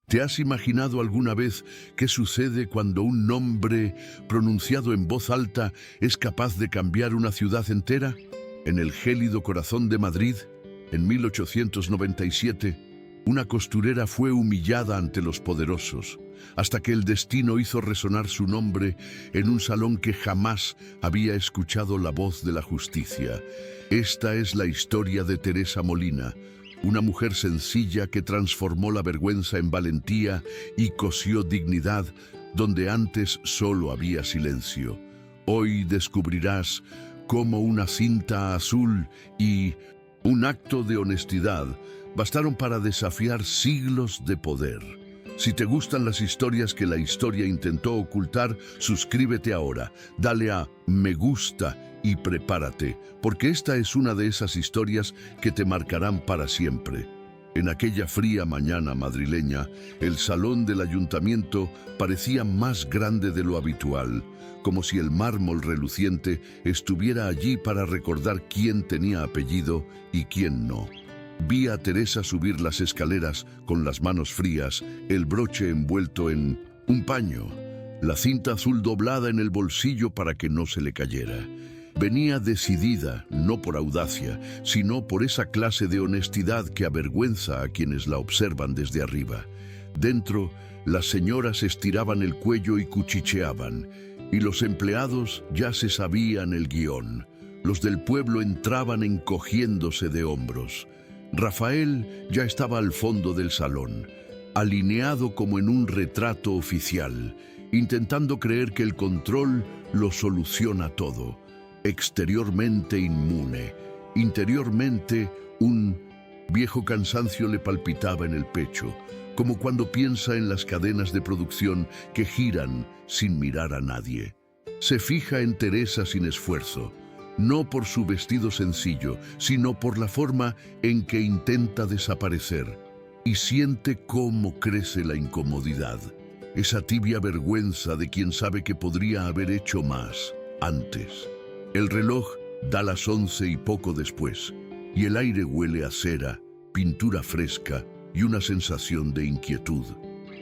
¿Te has imaginado alguna vez qué sucede cuando un nombre pronunciado en voz alta es capaz de cambiar una ciudad entera? En el gélido corazón de Madrid, en 1897, una costurera fue humillada ante los poderosos, hasta que el destino hizo resonar su nombre en un salón que jamás había escuchado la voz de la justicia. Esta es la historia de Teresa Molina, una mujer sencilla que transformó la vergüenza en valentía y cosió dignidad donde antes solo había silencio. Hoy descubrirás cómo una cinta azul y un acto de honestidad bastaron para desafiar siglos de poder. Si te gustan las historias que la historia intentó ocultar, suscríbete ahora, dale a me gusta y prepárate, porque esta es una de esas historias que te marcarán para siempre. En aquella fría mañana madrileña, el salón del ayuntamiento parecía más grande de lo habitual, como si el mármol reluciente estuviera allí para recordar quién tenía apellido y quién no. Vi a Teresa subir las escaleras con las manos frías, el broche envuelto en un paño, la cinta azul doblada en el bolsillo para que no se le cayera. Venía decidida, no por audacia, sino por esa clase de honestidad que avergüenza a quienes la observan desde arriba. Dentro, las señoras estiraban el cuello y cuchicheaban, y los empleados ya se sabían el guión. Los del pueblo entraban encogiéndose de hombros. Rafael ya estaba al fondo del salón, alineado como en un retrato oficial, intentando creer que el control lo soluciona todo. Exteriormente inmune, interiormente un viejo cansancio le palpitaba en el pecho, como cuando piensa en las cadenas de producción que giran sin mirar a nadie. Se fija en Teresa sin esfuerzo, no por su vestido sencillo, sino por la forma en que intenta desaparecer, y siente cómo crece la incomodidad, esa tibia vergüenza de quien sabe que podría haber hecho más antes. El reloj da las 11 y poco después, y el aire huele a cera, pintura fresca y una sensación de inquietud.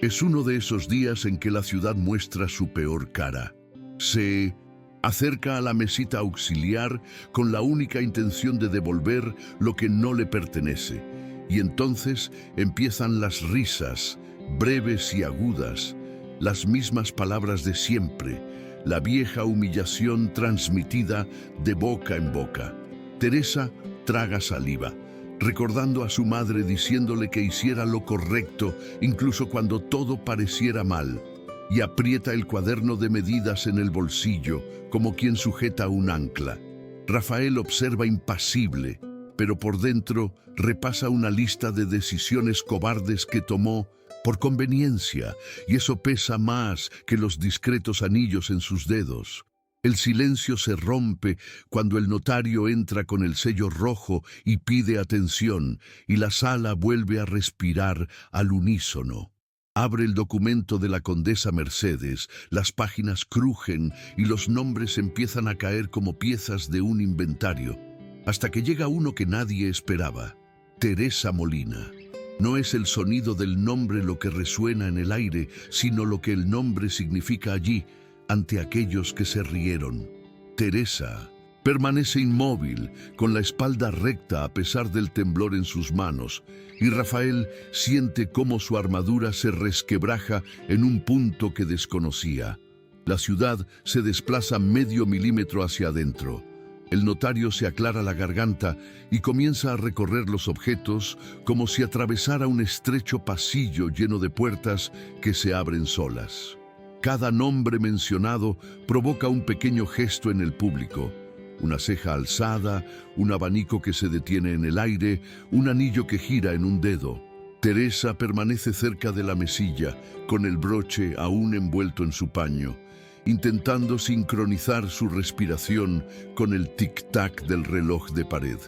Es uno de esos días en que la ciudad muestra su peor cara. Se acerca a la mesita auxiliar con la única intención de devolver lo que no le pertenece, y entonces empiezan las risas, breves y agudas, las mismas palabras de siempre, la vieja humillación transmitida de boca en boca. Teresa traga saliva, recordando a su madre diciéndole que hiciera lo correcto incluso cuando todo pareciera mal, y aprieta el cuaderno de medidas en el bolsillo, como quien sujeta un ancla. Rafael observa impasible, pero por dentro repasa una lista de decisiones cobardes que tomó por conveniencia, y eso pesa más que los discretos anillos en sus dedos. El silencio se rompe cuando el notario entra con el sello rojo y pide atención, y la sala vuelve a respirar al unísono. Abre el documento de la condesa Mercedes, las páginas crujen y los nombres empiezan a caer como piezas de un inventario, hasta que llega uno que nadie esperaba: Teresa Molina. No es el sonido del nombre lo que resuena en el aire, sino lo que el nombre significa allí, ante aquellos que se rieron. Teresa permanece inmóvil, con la espalda recta a pesar del temblor en sus manos, y Rafael siente cómo su armadura se resquebraja en un punto que desconocía. La ciudad se desplaza medio milímetro hacia adentro. El notario se aclara la garganta y comienza a recorrer los objetos como si atravesara un estrecho pasillo lleno de puertas que se abren solas. Cada nombre mencionado provoca un pequeño gesto en el público: una ceja alzada, un abanico que se detiene en el aire, un anillo que gira en un dedo. Teresa permanece cerca de la mesilla, con el broche aún envuelto en su paño, intentando sincronizar su respiración con el tic-tac del reloj de pared.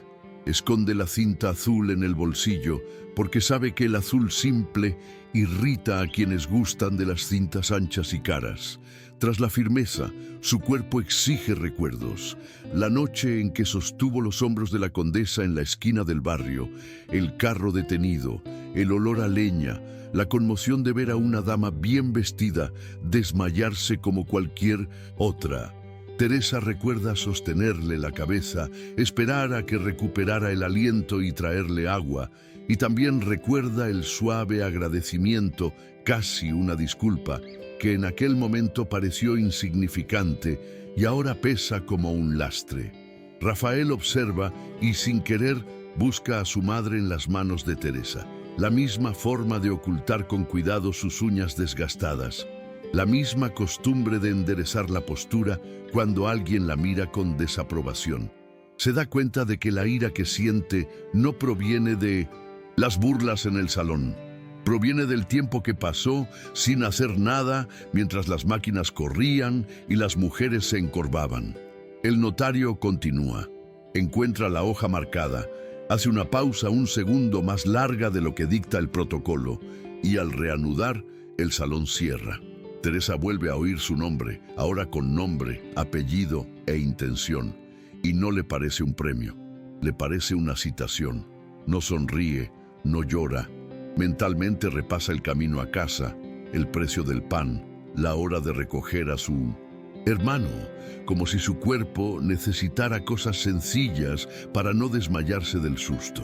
Esconde la cinta azul en el bolsillo porque sabe que el azul simple irrita a quienes gustan de las cintas anchas y caras. Tras la firmeza, su cuerpo exige recuerdos. La noche en que sostuvo los hombros de la condesa en la esquina del barrio, el carro detenido, el olor a leña, la conmoción de ver a una dama bien vestida desmayarse como cualquier otra. Teresa recuerda sostenerle la cabeza, esperar a que recuperara el aliento y traerle agua, y también recuerda el suave agradecimiento, casi una disculpa, que en aquel momento pareció insignificante y ahora pesa como un lastre. Rafael observa y sin querer busca a su madre en las manos de Teresa, la misma forma de ocultar con cuidado sus uñas desgastadas, la misma costumbre de enderezar la postura cuando alguien la mira con desaprobación. Se da cuenta de que la ira que siente no proviene de las burlas en el salón. Proviene del tiempo que pasó sin hacer nada mientras las máquinas corrían y las mujeres se encorvaban. El notario continúa. Encuentra la hoja marcada, hace una pausa un segundo más larga de lo que dicta el protocolo y al reanudar, el salón cierra. Teresa vuelve a oír su nombre, ahora con nombre, apellido e intención, y no le parece un premio, le parece una citación. No sonríe, no llora. Mentalmente repasa el camino a casa, el precio del pan, la hora de recoger a su hermano, como si su cuerpo necesitara cosas sencillas para no desmayarse del susto.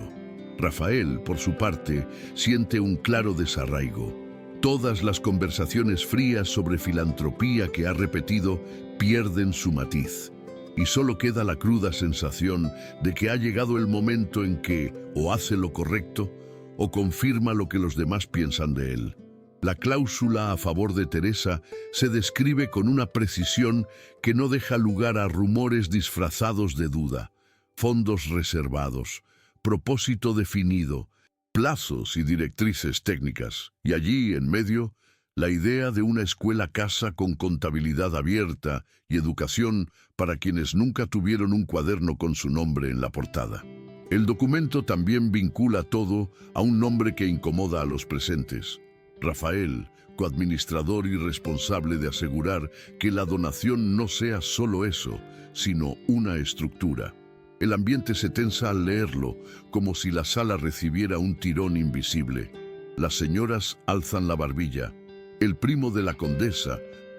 Rafael, por su parte, siente un claro desarraigo. Todas las conversaciones frías sobre filantropía que ha repetido pierden su matiz, y solo queda la cruda sensación de que ha llegado el momento en que o hace lo correcto o confirma lo que los demás piensan de él. La cláusula a favor de Teresa se describe con una precisión que no deja lugar a rumores disfrazados de duda, fondos reservados, propósito definido, plazos y directrices técnicas, y allí, en medio, la idea de una escuela-casa con contabilidad abierta y educación para quienes nunca tuvieron un cuaderno con su nombre en la portada. El documento también vincula todo a un nombre que incomoda a los presentes. Rafael, coadministrador y responsable de asegurar que la donación no sea solo eso, sino una estructura. El ambiente se tensa al leerlo, como si la sala recibiera un tirón invisible. Las señoras alzan la barbilla. El primo de la condesa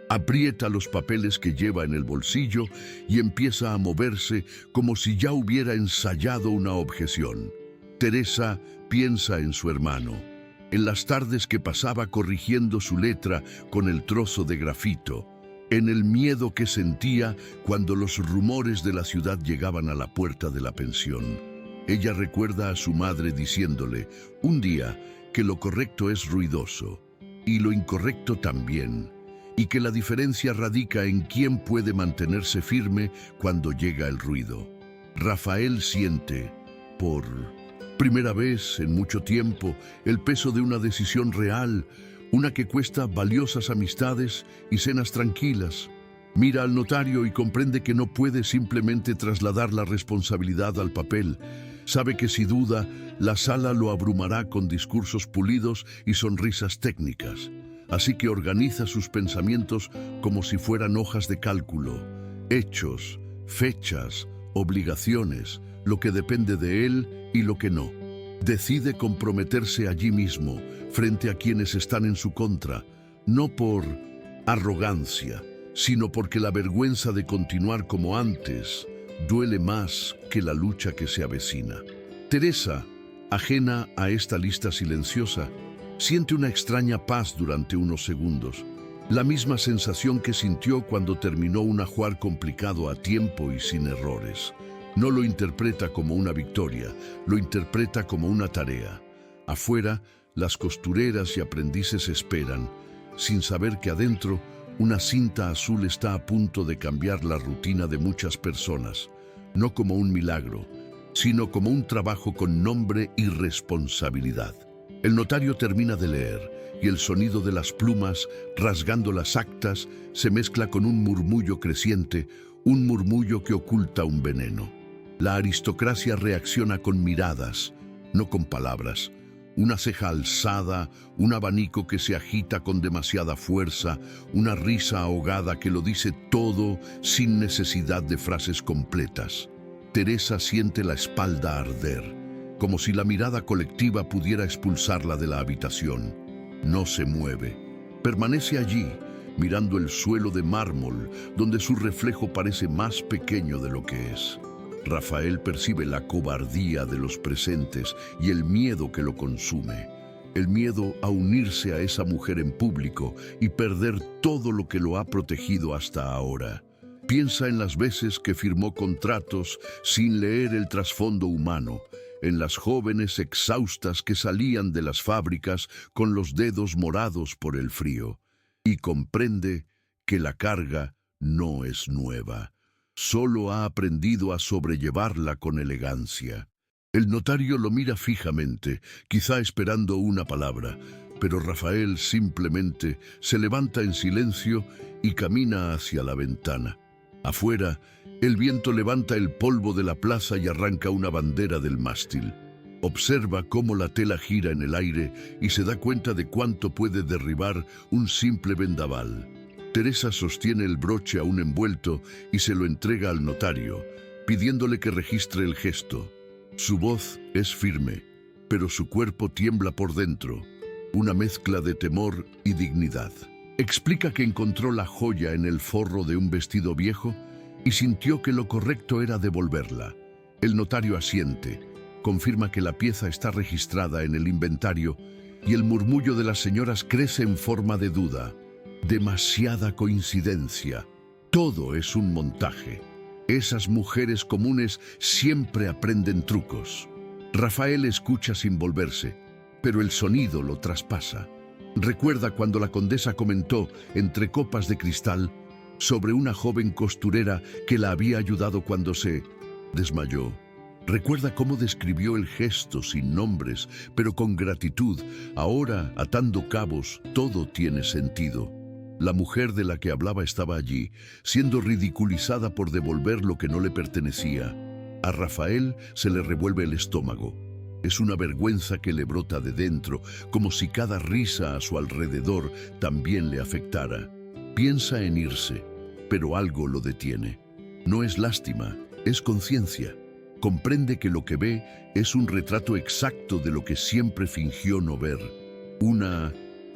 aprieta los papeles que lleva en el bolsillo y empieza a moverse como si ya hubiera ensayado una objeción. Teresa piensa en su hermano, en las tardes que pasaba corrigiendo su letra con el trozo de grafito, en el miedo que sentía cuando los rumores de la ciudad llegaban a la puerta de la pensión. Ella recuerda a su madre diciéndole un día que lo correcto es ruidoso y lo incorrecto también, y que la diferencia radica en quién puede mantenerse firme cuando llega el ruido. Rafael siente, por primera vez en mucho tiempo, el peso de una decisión real, una que cuesta valiosas amistades y cenas tranquilas. Mira al notario y comprende que no puede simplemente trasladar la responsabilidad al papel. Sabe que si duda, la sala lo abrumará con discursos pulidos y sonrisas técnicas. Así que organiza sus pensamientos como si fueran hojas de cálculo, hechos, fechas, obligaciones, lo que depende de él y lo que no. Decide comprometerse allí mismo, frente a quienes están en su contra, no por arrogancia, sino porque la vergüenza de continuar como antes duele más que la lucha que se avecina. Teresa, ajena a esta lista silenciosa, siente una extraña paz durante unos segundos, la misma sensación que sintió cuando terminó un ajuar complicado a tiempo y sin errores. No lo interpreta como una victoria, lo interpreta como una tarea. Afuera, las costureras y aprendices esperan, sin saber que adentro, una cinta azul está a punto de cambiar la rutina de muchas personas, no como un milagro, sino como un trabajo con nombre y responsabilidad. El notario termina de leer y el sonido de las plumas rasgando las actas se mezcla con un murmullo creciente, un murmullo que oculta un veneno. La aristocracia reacciona con miradas, no con palabras. Una ceja alzada, un abanico que se agita con demasiada fuerza, una risa ahogada que lo dice todo sin necesidad de frases completas. Teresa siente la espalda arder, como si la mirada colectiva pudiera expulsarla de la habitación. No se mueve. Permanece allí, mirando el suelo de mármol, donde su reflejo parece más pequeño de lo que es. Rafael percibe la cobardía de los presentes y el miedo que lo consume. El miedo a unirse a esa mujer en público y perder todo lo que lo ha protegido hasta ahora. Piensa en las veces que firmó contratos sin leer el trasfondo humano, en las jóvenes exhaustas que salían de las fábricas con los dedos morados por el frío, y comprende que la carga no es nueva. Solo ha aprendido a sobrellevarla con elegancia. El notario lo mira fijamente, quizá esperando una palabra, pero Rafael simplemente se levanta en silencio y camina hacia la ventana. Afuera, el viento levanta el polvo de la plaza y arranca una bandera del mástil. Observa cómo la tela gira en el aire y se da cuenta de cuánto puede derribar un simple vendaval. Teresa sostiene el broche aún envuelto y se lo entrega al notario, pidiéndole que registre el gesto. Su voz es firme, pero su cuerpo tiembla por dentro, una mezcla de temor y dignidad. Explica que encontró la joya en el forro de un vestido viejo y sintió que lo correcto era devolverla. El notario asiente, confirma que la pieza está registrada en el inventario y el murmullo de las señoras crece en forma de duda. Demasiada coincidencia. Todo es un montaje. Esas mujeres comunes siempre aprenden trucos. Rafael escucha sin volverse, pero el sonido lo traspasa. Recuerda cuando la condesa comentó, entre copas de cristal, sobre una joven costurera que la había ayudado cuando se desmayó. Recuerda cómo describió el gesto sin nombres, pero con gratitud. Ahora, atando cabos, todo tiene sentido. La mujer de la que hablaba estaba allí, siendo ridiculizada por devolver lo que no le pertenecía. A Rafael se le revuelve el estómago. Es una vergüenza que le brota de dentro, como si cada risa a su alrededor también le afectara. Piensa en irse, pero algo lo detiene. No es lástima, es conciencia. Comprende que lo que ve es un retrato exacto de lo que siempre fingió no ver. Una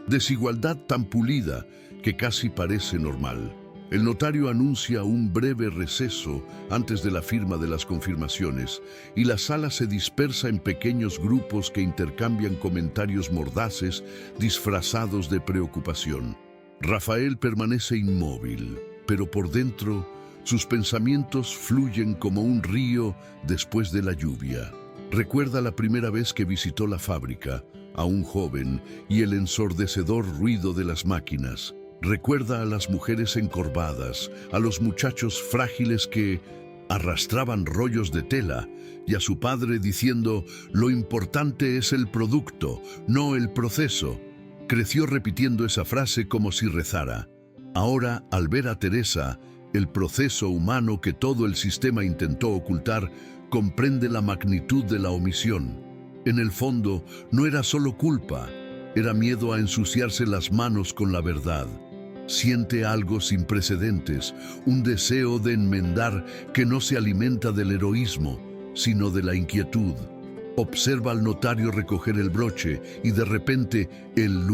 desigualdad tan pulida que casi parece normal. El notario anuncia un breve receso antes de la firma de las confirmaciones y la sala se dispersa en pequeños grupos que intercambian comentarios mordaces disfrazados de preocupación. Rafael permanece inmóvil, pero por dentro sus pensamientos fluyen como un río después de la lluvia. Recuerda la primera vez que visitó la fábrica, aún joven, y el ensordecedor ruido de las máquinas. Recuerda a las mujeres encorvadas, a los muchachos frágiles que arrastraban rollos de tela y a su padre diciendo, lo importante es el producto, no el proceso. Creció repitiendo esa frase como si rezara. Ahora, al ver a Teresa, el proceso humano que todo el sistema intentó ocultar, comprende la magnitud de la omisión. En el fondo, no era solo culpa, era miedo a ensuciarse las manos con la verdad. Siente algo sin precedentes, un deseo de enmendar que no se alimenta del heroísmo, sino de la inquietud. Observa al notario recoger el broche y de repente el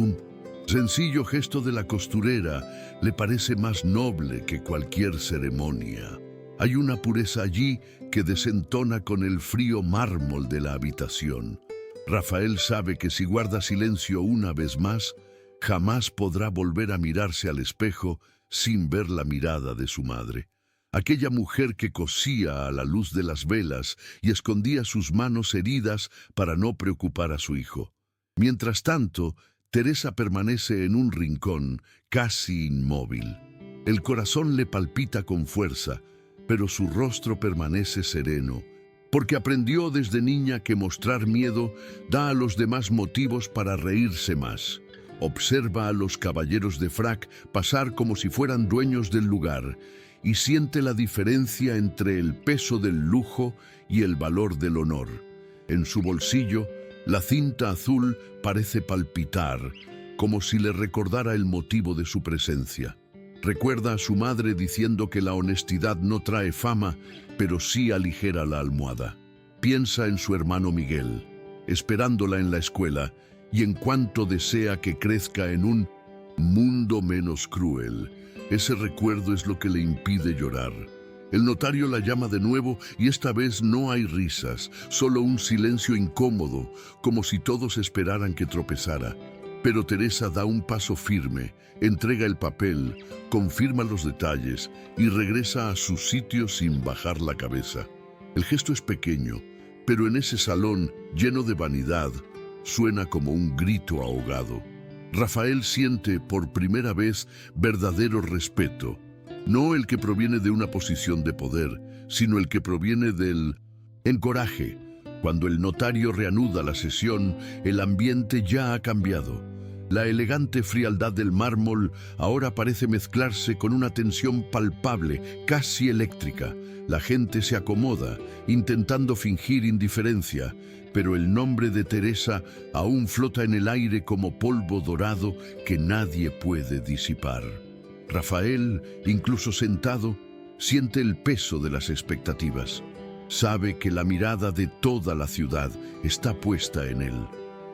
sencillo gesto de la costurera le parece más noble que cualquier ceremonia. Hay una pureza allí que desentona con el frío mármol de la habitación. Rafael sabe que si guarda silencio una vez más, jamás podrá volver a mirarse al espejo sin ver la mirada de su madre. Aquella mujer que cosía a la luz de las velas y escondía sus manos heridas para no preocupar a su hijo. Mientras tanto, Teresa permanece en un rincón, casi inmóvil. El corazón le palpita con fuerza, pero su rostro permanece sereno, porque aprendió desde niña que mostrar miedo da a los demás motivos para reírse más. Observa a los caballeros de frac pasar como si fueran dueños del lugar, y siente la diferencia entre el peso del lujo y el valor del honor. En su bolsillo, la cinta azul parece palpitar, como si le recordara el motivo de su presencia. Recuerda a su madre diciendo que la honestidad no trae fama, pero sí aligera la almohada. Piensa en su hermano Miguel, esperándola en la escuela, y en cuanto desea que crezca en un mundo menos cruel. Ese recuerdo es lo que le impide llorar. El notario la llama de nuevo y esta vez no hay risas, solo un silencio incómodo, como si todos esperaran que tropezara. Pero Teresa da un paso firme, entrega el papel, confirma los detalles y regresa a su sitio sin bajar la cabeza. El gesto es pequeño, pero en ese salón lleno de vanidad suena como un grito ahogado. Rafael siente por primera vez verdadero respeto, no el que proviene de una posición de poder, sino el que proviene del encoraje. Cuando el notario reanuda la sesión, el ambiente ya ha cambiado. La elegante frialdad del mármol ahora parece mezclarse con una tensión palpable, casi eléctrica. La gente se acomoda, intentando fingir indiferencia, pero el nombre de Teresa aún flota en el aire como polvo dorado que nadie puede disipar. Rafael, incluso sentado, siente el peso de las expectativas. Sabe que la mirada de toda la ciudad está puesta en él.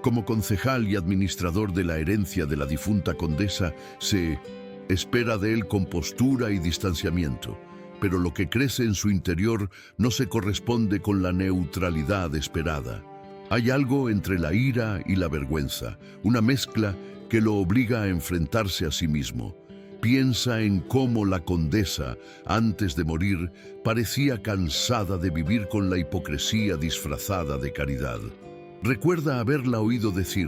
Como concejal y administrador de la herencia de la difunta condesa, se espera de él compostura y distanciamiento, pero lo que crece en su interior no se corresponde con la neutralidad esperada. Hay algo entre la ira y la vergüenza, una mezcla que lo obliga a enfrentarse a sí mismo. Piensa en cómo la condesa, antes de morir, parecía cansada de vivir con la hipocresía disfrazada de caridad. Recuerda haberla oído decir: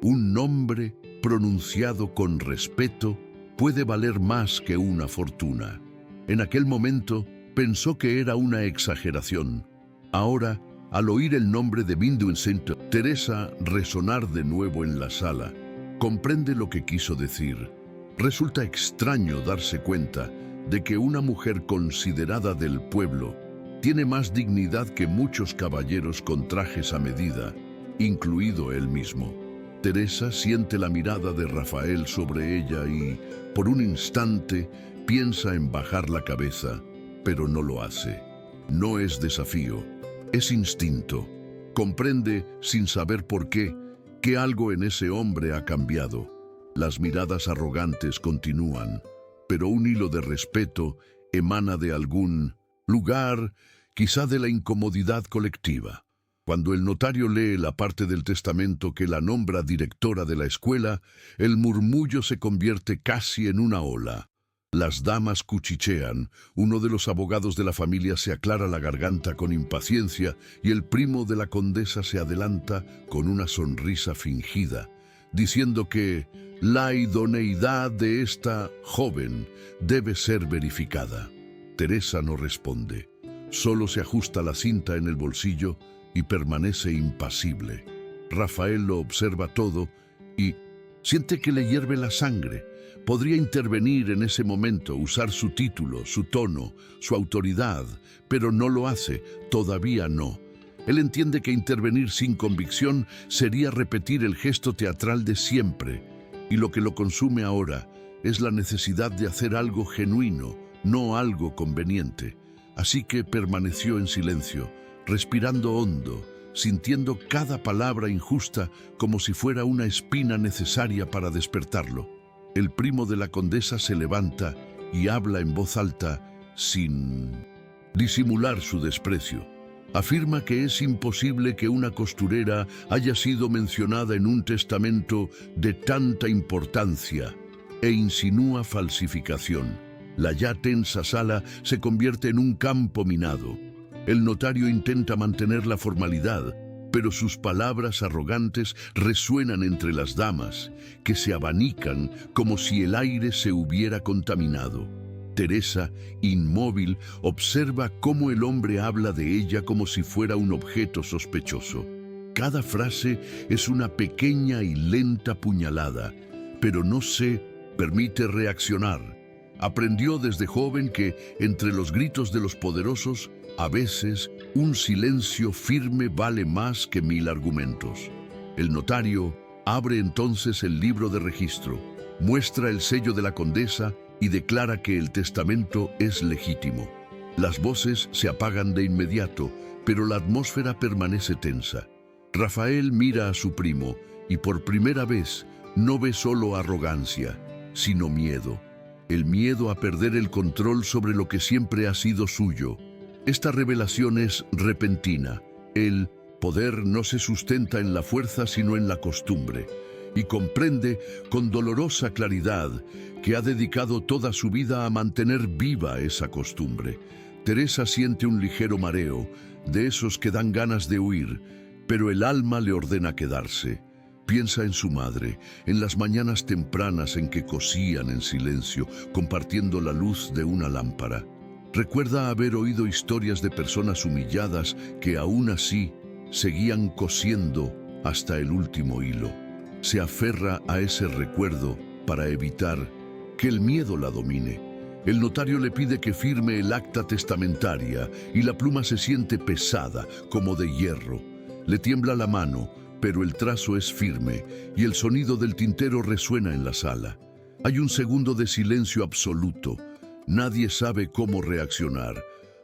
un nombre pronunciado con respeto puede valer más que una fortuna. En aquel momento pensó que era una exageración. Ahora, al oír el nombre de Vincent Teresa resonar de nuevo en la sala, comprende lo que quiso decir. Resulta extraño darse cuenta de que una mujer considerada del pueblo tiene más dignidad que muchos caballeros con trajes a medida, incluido él mismo. Teresa siente la mirada de Rafael sobre ella y, por un instante, piensa en bajar la cabeza, pero no lo hace. No es desafío, es instinto. Comprende, sin saber por qué, que algo en ese hombre ha cambiado. Las miradas arrogantes continúan, pero un hilo de respeto emana de algún lugar, quizá de la incomodidad colectiva. Cuando el notario lee la parte del testamento que la nombra directora de la escuela, el murmullo se convierte casi en una ola. Las damas cuchichean, uno de los abogados de la familia se aclara la garganta con impaciencia y el primo de la condesa se adelanta con una sonrisa fingida, diciendo que la idoneidad de esta joven debe ser verificada. Teresa no responde, solo se ajusta la cinta en el bolsillo y permanece impasible. Rafael lo observa todo y siente que le hierve la sangre. Podría intervenir en ese momento, usar su título, su tono, su autoridad, pero no lo hace, todavía no. Él entiende que intervenir sin convicción sería repetir el gesto teatral de siempre, y lo que lo consume ahora es la necesidad de hacer algo genuino, no algo conveniente. Así que permaneció en silencio, respirando hondo, sintiendo cada palabra injusta como si fuera una espina necesaria para despertarlo. El primo de la condesa se levanta y habla en voz alta, sin disimular su desprecio. Afirma que es imposible que una costurera haya sido mencionada en un testamento de tanta importancia e insinúa falsificación. La ya tensa sala se convierte en un campo minado. El notario intenta mantener la formalidad, pero sus palabras arrogantes resuenan entre las damas, que se abanican como si el aire se hubiera contaminado. Teresa, inmóvil, observa cómo el hombre habla de ella como si fuera un objeto sospechoso. Cada frase es una pequeña y lenta puñalada, pero no se permite reaccionar. Aprendió desde joven que, entre los gritos de los poderosos, a veces un silencio firme vale más que 1000 argumentos. El notario abre entonces el libro de registro, muestra el sello de la condesa y declara que el testamento es legítimo. Las voces se apagan de inmediato, pero la atmósfera permanece tensa. Rafael mira a su primo y por primera vez no ve solo arrogancia, sino miedo. El miedo a perder el control sobre lo que siempre ha sido suyo. Esta revelación es repentina. El poder no se sustenta en la fuerza sino en la costumbre, y comprende con dolorosa claridad que ha dedicado toda su vida a mantener viva esa costumbre. Teresa siente un ligero mareo, de esos que dan ganas de huir, pero el alma le ordena quedarse. Piensa en su madre, en las mañanas tempranas en que cosían en silencio, compartiendo la luz de una lámpara. Recuerda haber oído historias de personas humilladas que aún así seguían cosiendo hasta el último hilo. Se aferra a ese recuerdo para evitar que el miedo la domine. El notario le pide que firme el acta testamentaria y la pluma se siente pesada, como de hierro. Le tiembla la mano, pero el trazo es firme y el sonido del tintero resuena en la sala. Hay un segundo de silencio absoluto. Nadie sabe cómo reaccionar.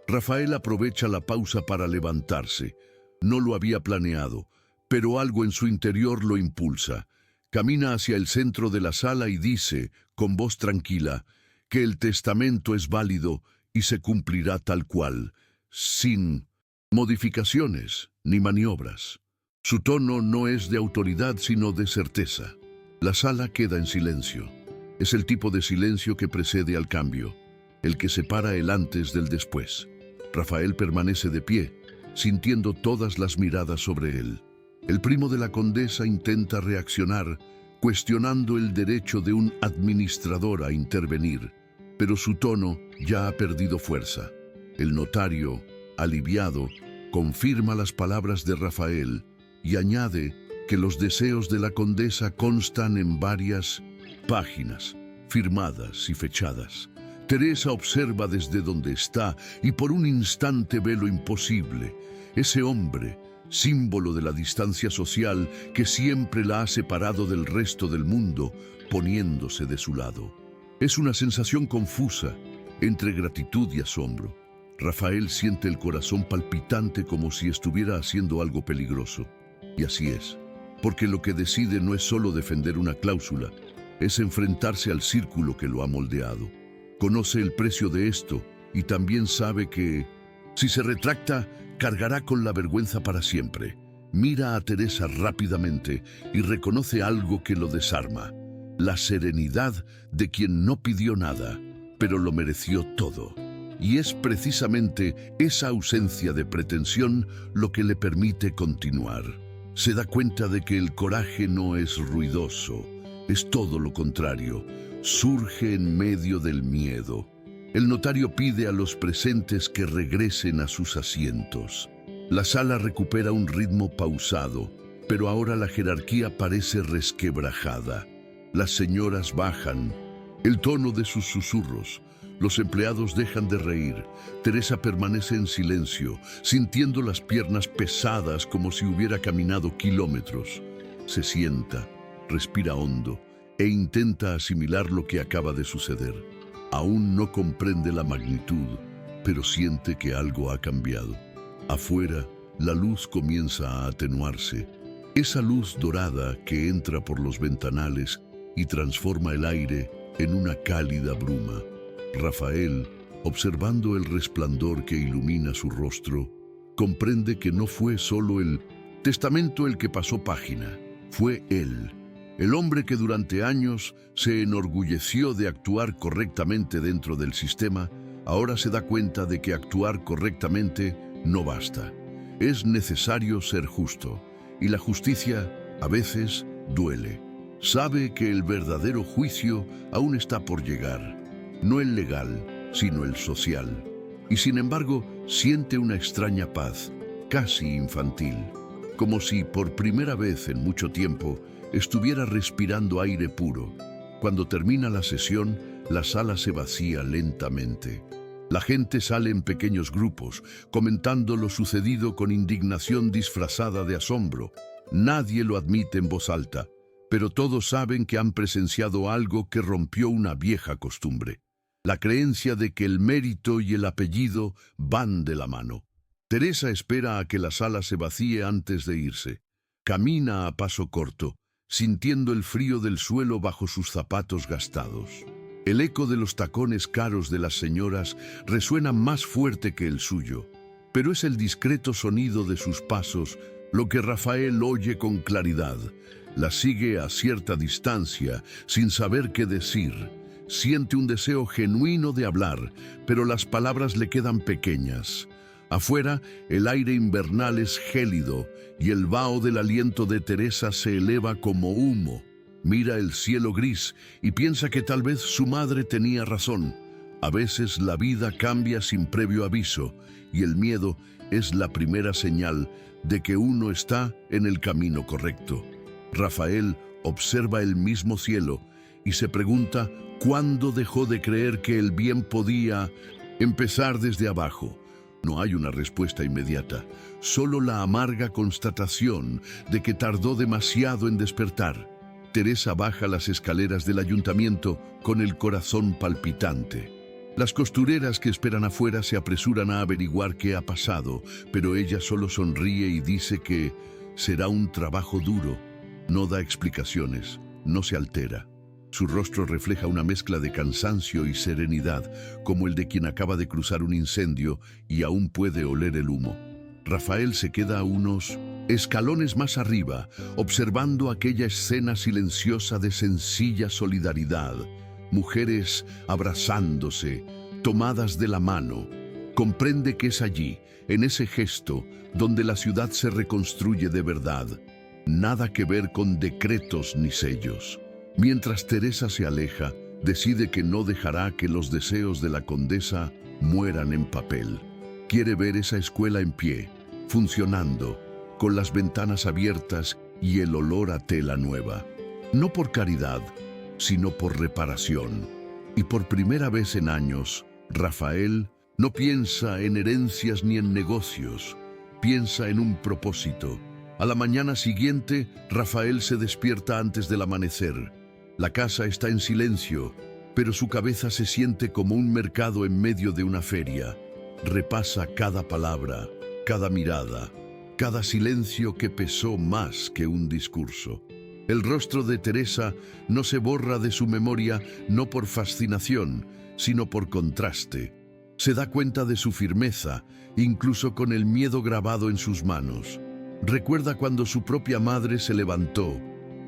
Rafael aprovecha la pausa para levantarse. No lo había planeado, pero algo en su interior lo impulsa. Camina hacia el centro de la sala y dice, con voz tranquila, que el testamento es válido y se cumplirá tal cual, sin modificaciones ni maniobras. Su tono no es de autoridad sino de certeza. La sala queda en silencio. Es el tipo de silencio que precede al cambio, el que separa el antes del después. Rafael permanece de pie, sintiendo todas las miradas sobre él. El primo de la condesa intenta reaccionar, cuestionando el derecho de un administrador a intervenir, pero su tono ya ha perdido fuerza. El notario, aliviado, confirma las palabras de Rafael y añade que los deseos de la condesa constan en varias páginas, firmadas y fechadas. Teresa observa desde donde está y por un instante ve lo imposible. Ese hombre, símbolo de la distancia social que siempre la ha separado del resto del mundo, poniéndose de su lado. Es una sensación confusa, entre gratitud y asombro. Rafael siente el corazón palpitante como si estuviera haciendo algo peligroso. Y así es, porque lo que decide no es solo defender una cláusula, es enfrentarse al círculo que lo ha moldeado. Conoce el precio de esto y también sabe que, si se retracta, cargará con la vergüenza para siempre. Mira a Teresa rápidamente y reconoce algo que lo desarma: la serenidad de quien no pidió nada, pero lo mereció todo. Y es precisamente esa ausencia de pretensión lo que le permite continuar. Se da cuenta de que el coraje no es ruidoso, es todo lo contrario, surge en medio del miedo. El notario pide a los presentes que regresen a sus asientos. La sala recupera un ritmo pausado, pero ahora la jerarquía parece resquebrajada. Las señoras bajan el tono de sus susurros. Los empleados dejan de reír. Teresa permanece en silencio, sintiendo las piernas pesadas como si hubiera caminado kilómetros. Se sienta, respira hondo e intenta asimilar lo que acaba de suceder. Aún no comprende la magnitud, pero siente que algo ha cambiado. Afuera, la luz comienza a atenuarse. Esa luz dorada que entra por los ventanales y transforma el aire en una cálida bruma. Rafael, observando el resplandor que ilumina su rostro, comprende que no fue solo el testamento el que pasó página, fue él. El hombre que durante años se enorgulleció de actuar correctamente dentro del sistema, ahora se da cuenta de que actuar correctamente no basta. Es necesario ser justo, y la justicia a veces duele. Sabe que el verdadero juicio aún está por llegar. No el legal, sino el social. Y sin embargo, siente una extraña paz, casi infantil, como si por primera vez en mucho tiempo estuviera respirando aire puro. Cuando termina la sesión, la sala se vacía lentamente. La gente sale en pequeños grupos, comentando lo sucedido con indignación disfrazada de asombro. Nadie lo admite en voz alta, pero todos saben que han presenciado algo que rompió una vieja costumbre: la creencia de que el mérito y el apellido van de la mano. Teresa espera a que la sala se vacíe antes de irse. Camina a paso corto, sintiendo el frío del suelo bajo sus zapatos gastados. El eco de los tacones caros de las señoras resuena más fuerte que el suyo, pero es el discreto sonido de sus pasos lo que Rafael oye con claridad. La sigue a cierta distancia, sin saber qué decir. Siente un deseo genuino de hablar, pero las palabras le quedan pequeñas. Afuera, el aire invernal es gélido y el vaho del aliento de Teresa se eleva como humo. Mira el cielo gris y piensa que tal vez su madre tenía razón. A veces la vida cambia sin previo aviso y el miedo es la primera señal de que uno está en el camino correcto. Rafael observa el mismo cielo y se pregunta cuándo dejó de creer que el bien podía empezar desde abajo. No hay una respuesta inmediata, solo la amarga constatación de que tardó demasiado en despertar. Teresa baja las escaleras del ayuntamiento con el corazón palpitante. Las costureras que esperan afuera se apresuran a averiguar qué ha pasado, pero ella solo sonríe y dice que será un trabajo duro. No da explicaciones, no se altera. Su rostro refleja una mezcla de cansancio y serenidad, como el de quien acaba de cruzar un incendio y aún puede oler el humo. Rafael se queda a unos escalones más arriba, observando aquella escena silenciosa de sencilla solidaridad. Mujeres abrazándose, tomadas de la mano. Comprende que es allí, en ese gesto, donde la ciudad se reconstruye de verdad. Nada que ver con decretos ni sellos. Mientras Teresa se aleja, decide que no dejará que los deseos de la condesa mueran en papel. Quiere ver esa escuela en pie, funcionando, con las ventanas abiertas y el olor a tela nueva. No por caridad, sino por reparación. Y por primera vez en años, Rafael no piensa en herencias ni en negocios, piensa en un propósito. A la mañana siguiente, Rafael se despierta antes del amanecer. La casa está en silencio, pero su cabeza se siente como un mercado en medio de una feria. Repasa cada palabra, cada mirada, cada silencio que pesó más que un discurso. El rostro de Teresa no se borra de su memoria no por fascinación, sino por contraste. Se da cuenta de su firmeza, incluso con el miedo grabado en sus manos. Recuerda cuando su propia madre se levantó,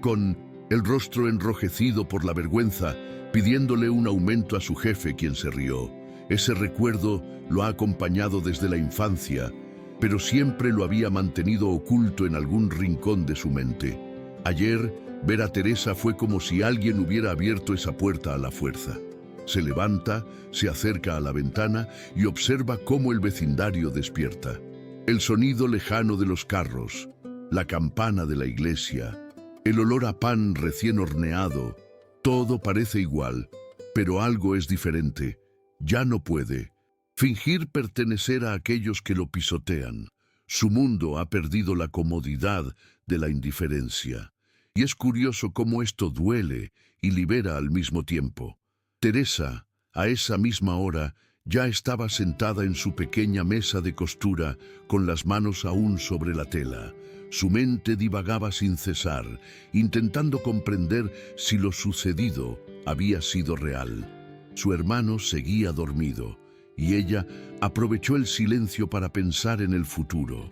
con el rostro enrojecido por la vergüenza, pidiéndole un aumento a su jefe, quien se rió. Ese recuerdo lo ha acompañado desde la infancia, pero siempre lo había mantenido oculto en algún rincón de su mente. Ayer, ver a Teresa fue como si alguien hubiera abierto esa puerta a la fuerza. Se levanta, se acerca a la ventana y observa cómo el vecindario despierta. El sonido lejano de los carros, la campana de la iglesia, el olor a pan recién horneado, todo parece igual, pero algo es diferente. Ya no puede fingir pertenecer a aquellos que lo pisotean. Su mundo ha perdido la comodidad de la indiferencia. Y es curioso cómo esto duele y libera al mismo tiempo. Teresa, a esa misma hora, ya estaba sentada en su pequeña mesa de costura, con las manos aún sobre la tela. Su mente divagaba sin cesar, intentando comprender si lo sucedido había sido real. Su hermano seguía dormido, y ella aprovechó el silencio para pensar en el futuro.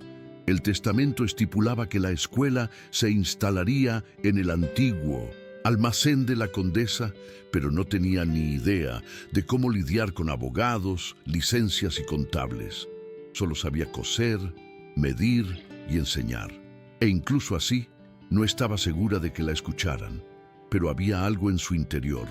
El testamento estipulaba que la escuela se instalaría en el antiguo almacén de la condesa, pero no tenía ni idea de cómo lidiar con abogados, licencias y contables. Solo sabía coser, medir y enseñar. E incluso así, no estaba segura de que la escucharan. Pero había algo en su interior,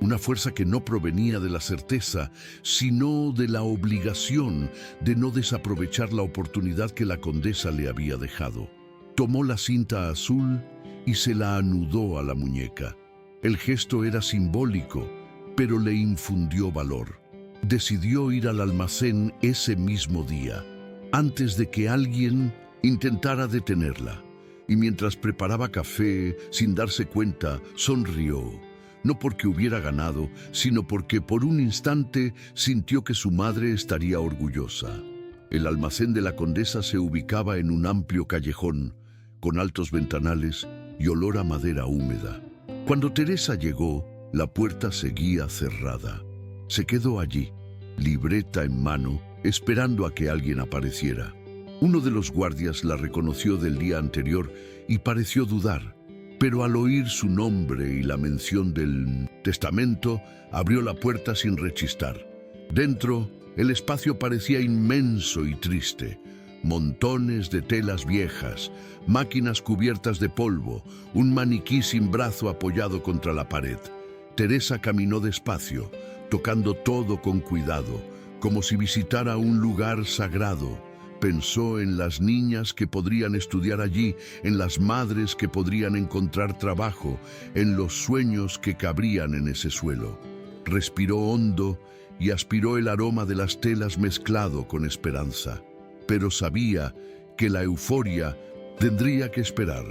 una fuerza que no provenía de la certeza, sino de la obligación de no desaprovechar la oportunidad que la condesa le había dejado. Tomó la cinta azul y se la anudó a la muñeca. El gesto era simbólico, pero le infundió valor. Decidió ir al almacén ese mismo día, antes de que alguien intentara detenerla. Y mientras preparaba café, sin darse cuenta, sonrió. No porque hubiera ganado, sino porque por un instante sintió que su madre estaría orgullosa. El almacén de la condesa se ubicaba en un amplio callejón, con altos ventanales y olor a madera húmeda. Cuando Teresa llegó, la puerta seguía cerrada. Se quedó allí, libreta en mano, esperando a que alguien apareciera. Uno de los guardias la reconoció del día anterior y pareció dudar, pero al oír su nombre y la mención del testamento, abrió la puerta sin rechistar. Dentro, el espacio parecía inmenso y triste. Montones de telas viejas, máquinas cubiertas de polvo, un maniquí sin brazo apoyado contra la pared. Teresa caminó despacio, tocando todo con cuidado, como si visitara un lugar sagrado. Pensó en las niñas que podrían estudiar allí, en las madres que podrían encontrar trabajo, en los sueños que cabrían en ese suelo. Respiró hondo y aspiró el aroma de las telas mezclado con esperanza. Pero sabía que la euforia tendría que esperar.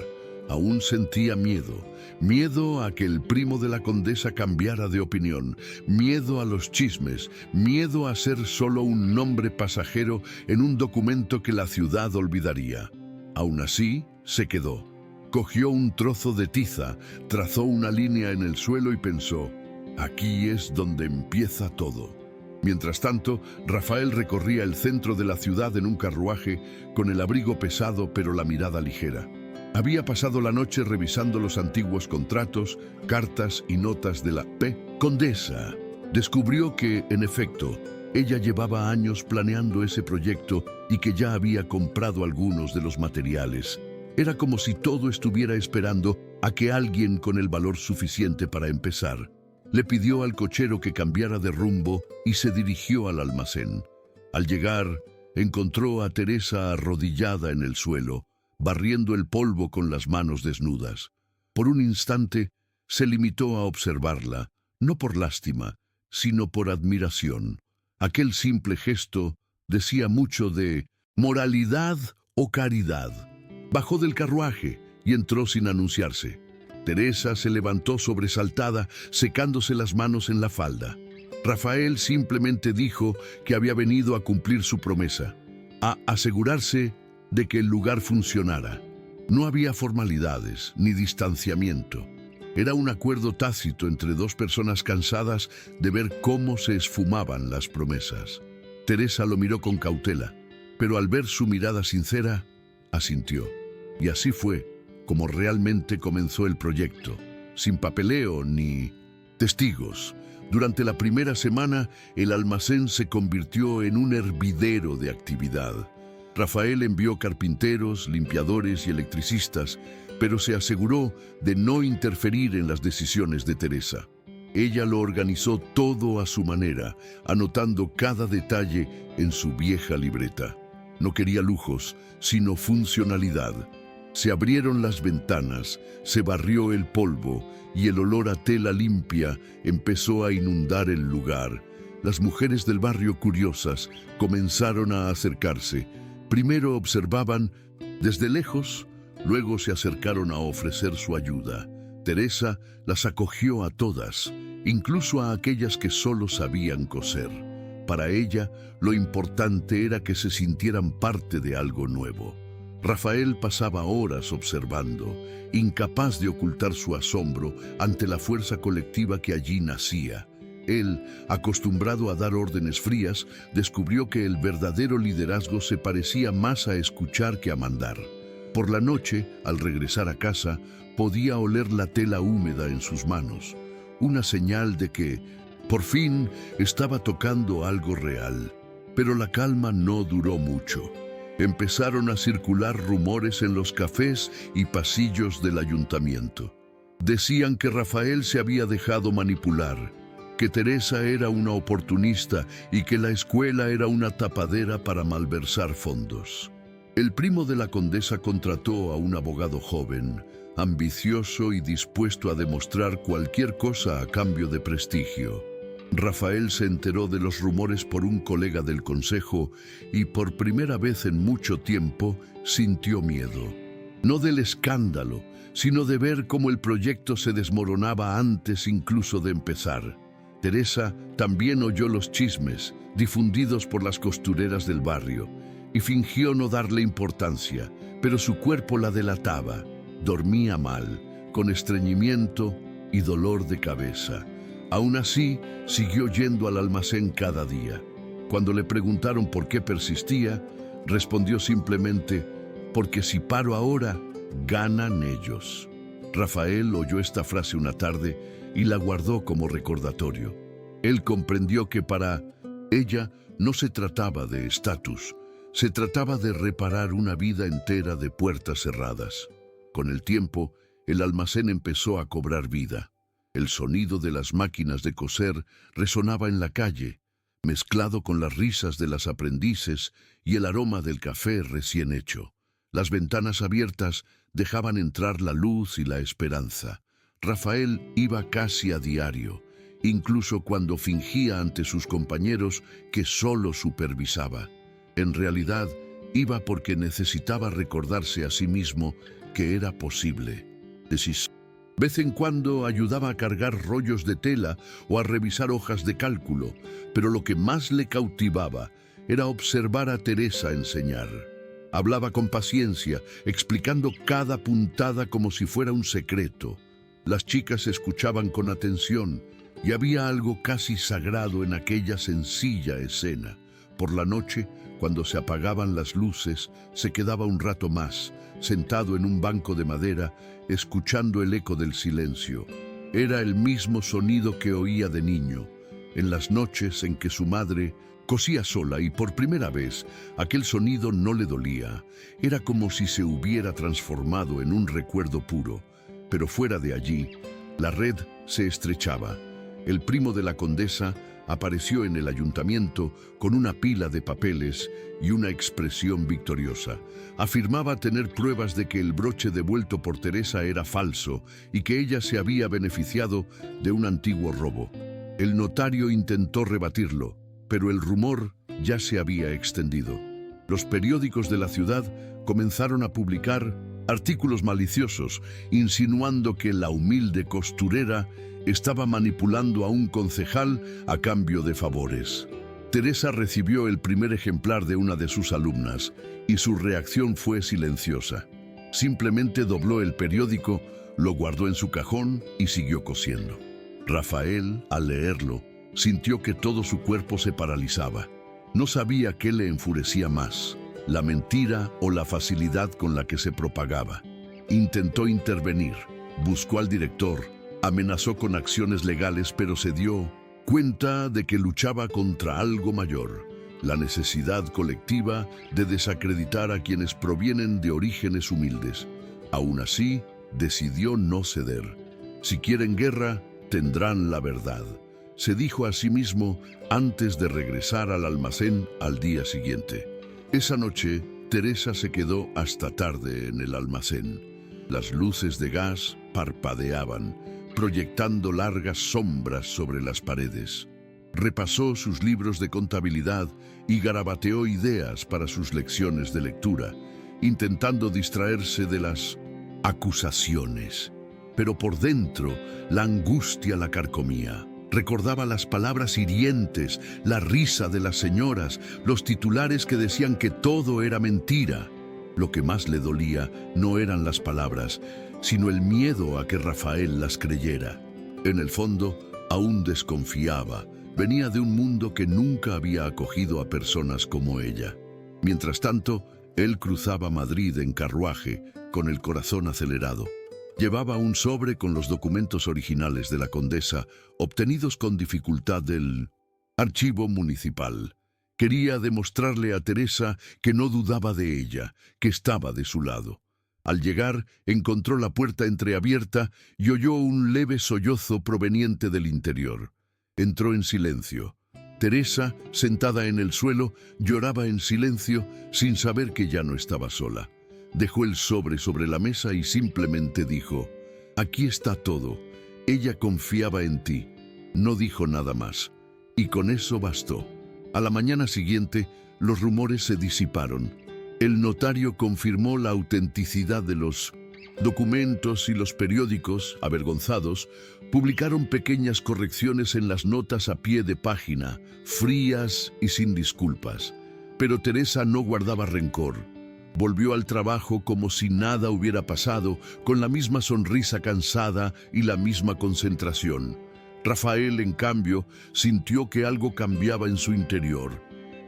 Aún sentía miedo a que el primo de la condesa cambiara de opinión, miedo a los chismes, miedo a ser solo un nombre pasajero en un documento que la ciudad olvidaría. Aún así, se quedó. Cogió un trozo de tiza, trazó una línea en el suelo y pensó: aquí es donde empieza todo. Mientras tanto, Rafael recorría el centro de la ciudad en un carruaje, con el abrigo pesado pero la mirada ligera. Había pasado la noche revisando los antiguos contratos, cartas y notas de la condesa. Descubrió que, en efecto, ella llevaba años planeando ese proyecto y que ya había comprado algunos de los materiales. Era como si todo estuviera esperando a que alguien con el valor suficiente para empezar. Le pidió al cochero que cambiara de rumbo y se dirigió al almacén. Al llegar, encontró a Teresa arrodillada en el suelo, barriendo el polvo con las manos desnudas. Por un instante, se limitó a observarla, no por lástima, sino por admiración. Aquel simple gesto decía mucho de moralidad o caridad. Bajó del carruaje y entró sin anunciarse. Teresa se levantó sobresaltada, secándose las manos en la falda. Rafael simplemente dijo que había venido a cumplir su promesa, a asegurarse de que el lugar funcionara. No había formalidades ni distanciamiento. Era un acuerdo tácito entre dos personas cansadas de ver cómo se esfumaban las promesas. Teresa lo miró con cautela, pero al ver su mirada sincera, asintió. Y así fue como realmente comenzó el proyecto, sin papeleo ni testigos. Durante la primera semana, el almacén se convirtió en un hervidero de actividad. Rafael envió carpinteros, limpiadores y electricistas, pero se aseguró de no interferir en las decisiones de Teresa. Ella lo organizó todo a su manera, anotando cada detalle en su vieja libreta. No quería lujos, sino funcionalidad. Se abrieron las ventanas, se barrió el polvo y el olor a tela limpia empezó a inundar el lugar. Las mujeres del barrio, curiosas, comenzaron a acercarse. Primero observaban desde lejos, luego se acercaron a ofrecer su ayuda. Teresa las acogió a todas, incluso a aquellas que solo sabían coser. Para ella, lo importante era que se sintieran parte de algo nuevo. Rafael pasaba horas observando, incapaz de ocultar su asombro ante la fuerza colectiva que allí nacía. Él, acostumbrado a dar órdenes frías, descubrió que el verdadero liderazgo se parecía más a escuchar que a mandar. Por la noche, al regresar a casa, podía oler la tela húmeda en sus manos, una señal de que, por fin, estaba tocando algo real. Pero la calma no duró mucho. Empezaron a circular rumores en los cafés y pasillos del ayuntamiento. Decían que Rafael se había dejado manipular, que Teresa era una oportunista y que la escuela era una tapadera para malversar fondos. El primo de la condesa contrató a un abogado joven, ambicioso y dispuesto a demostrar cualquier cosa a cambio de prestigio. Rafael se enteró de los rumores por un colega del consejo y por primera vez en mucho tiempo sintió miedo. No del escándalo, sino de ver cómo el proyecto se desmoronaba antes incluso de empezar. Teresa también oyó los chismes difundidos por las costureras del barrio y fingió no darle importancia, pero su cuerpo la delataba. Dormía mal, con estreñimiento y dolor de cabeza. Aún así, siguió yendo al almacén cada día. Cuando le preguntaron por qué persistía, respondió simplemente: porque si paro ahora, ganan ellos. Rafael oyó esta frase una tarde y la guardó como recordatorio. Él comprendió que para ella no se trataba de estatus, se trataba de reparar una vida entera de puertas cerradas. Con el tiempo, el almacén empezó a cobrar vida. El sonido de las máquinas de coser resonaba en la calle, mezclado con las risas de las aprendices y el aroma del café recién hecho. Las ventanas abiertas dejaban entrar la luz y la esperanza. Rafael iba casi a diario, incluso cuando fingía ante sus compañeros que solo supervisaba. En realidad, iba porque necesitaba recordarse a sí mismo que era posible. De vez en cuando ayudaba a cargar rollos de tela o a revisar hojas de cálculo, pero lo que más le cautivaba era observar a Teresa enseñar. Hablaba con paciencia, explicando cada puntada como si fuera un secreto. Las chicas escuchaban con atención y había algo casi sagrado en aquella sencilla escena. Por la noche, cuando se apagaban las luces, se quedaba un rato más, sentado en un banco de madera, escuchando el eco del silencio. Era el mismo sonido que oía de niño, en las noches en que su madre cosía sola y por primera vez aquel sonido no le dolía. Era como si se hubiera transformado en un recuerdo puro. Pero fuera de allí, la red se estrechaba. El primo de la condesa apareció en el ayuntamiento con una pila de papeles y una expresión victoriosa. Afirmaba tener pruebas de que el broche devuelto por Teresa era falso y que ella se había beneficiado de un antiguo robo. El notario intentó rebatirlo, pero el rumor ya se había extendido. Los periódicos de la ciudad comenzaron a publicar artículos maliciosos, insinuando que la humilde costurera estaba manipulando a un concejal a cambio de favores. Teresa recibió el primer ejemplar de una de sus alumnas y su reacción fue silenciosa. Simplemente dobló el periódico, lo guardó en su cajón y siguió cosiendo. Rafael, al leerlo, sintió que todo su cuerpo se paralizaba. No sabía qué le enfurecía más, la mentira o la facilidad con la que se propagaba. Intentó intervenir, buscó al director, amenazó con acciones legales, pero se dio cuenta de que luchaba contra algo mayor, la necesidad colectiva de desacreditar a quienes provienen de orígenes humildes. Aún así, decidió no ceder. Si quieren guerra, tendrán la verdad, se dijo a sí mismo antes de regresar al almacén al día siguiente. Esa noche, Teresa se quedó hasta tarde en el almacén. Las luces de gas parpadeaban, proyectando largas sombras sobre las paredes. Repasó sus libros de contabilidad y garabateó ideas para sus lecciones de lectura, intentando distraerse de las acusaciones. Pero por dentro, la angustia la carcomía. Recordaba las palabras hirientes, la risa de las señoras, los titulares que decían que todo era mentira. Lo que más le dolía no eran las palabras, sino el miedo a que Rafael las creyera. En el fondo, aún desconfiaba. Venía de un mundo que nunca había acogido a personas como ella. Mientras tanto, él cruzaba Madrid en carruaje, con el corazón acelerado. Llevaba un sobre con los documentos originales de la condesa, obtenidos con dificultad del archivo municipal. Quería demostrarle a Teresa que no dudaba de ella, que estaba de su lado. Al llegar, encontró la puerta entreabierta y oyó un leve sollozo proveniente del interior. Entró en silencio. Teresa, sentada en el suelo, lloraba en silencio sin saber que ya no estaba sola. Dejó el sobre la mesa y simplemente dijo: «Aquí está todo. Ella confiaba en ti». No dijo nada más. y con eso bastó. A la mañana siguiente, los rumores se disiparon. El notario confirmó la autenticidad de los documentos y los periódicos, avergonzados, publicaron pequeñas correcciones en las notas a pie de página, frías y sin disculpas. Pero Teresa no guardaba rencor. Volvió al trabajo como si nada hubiera pasado, con la misma sonrisa cansada y la misma concentración. Rafael, en cambio, sintió que algo cambiaba en su interior.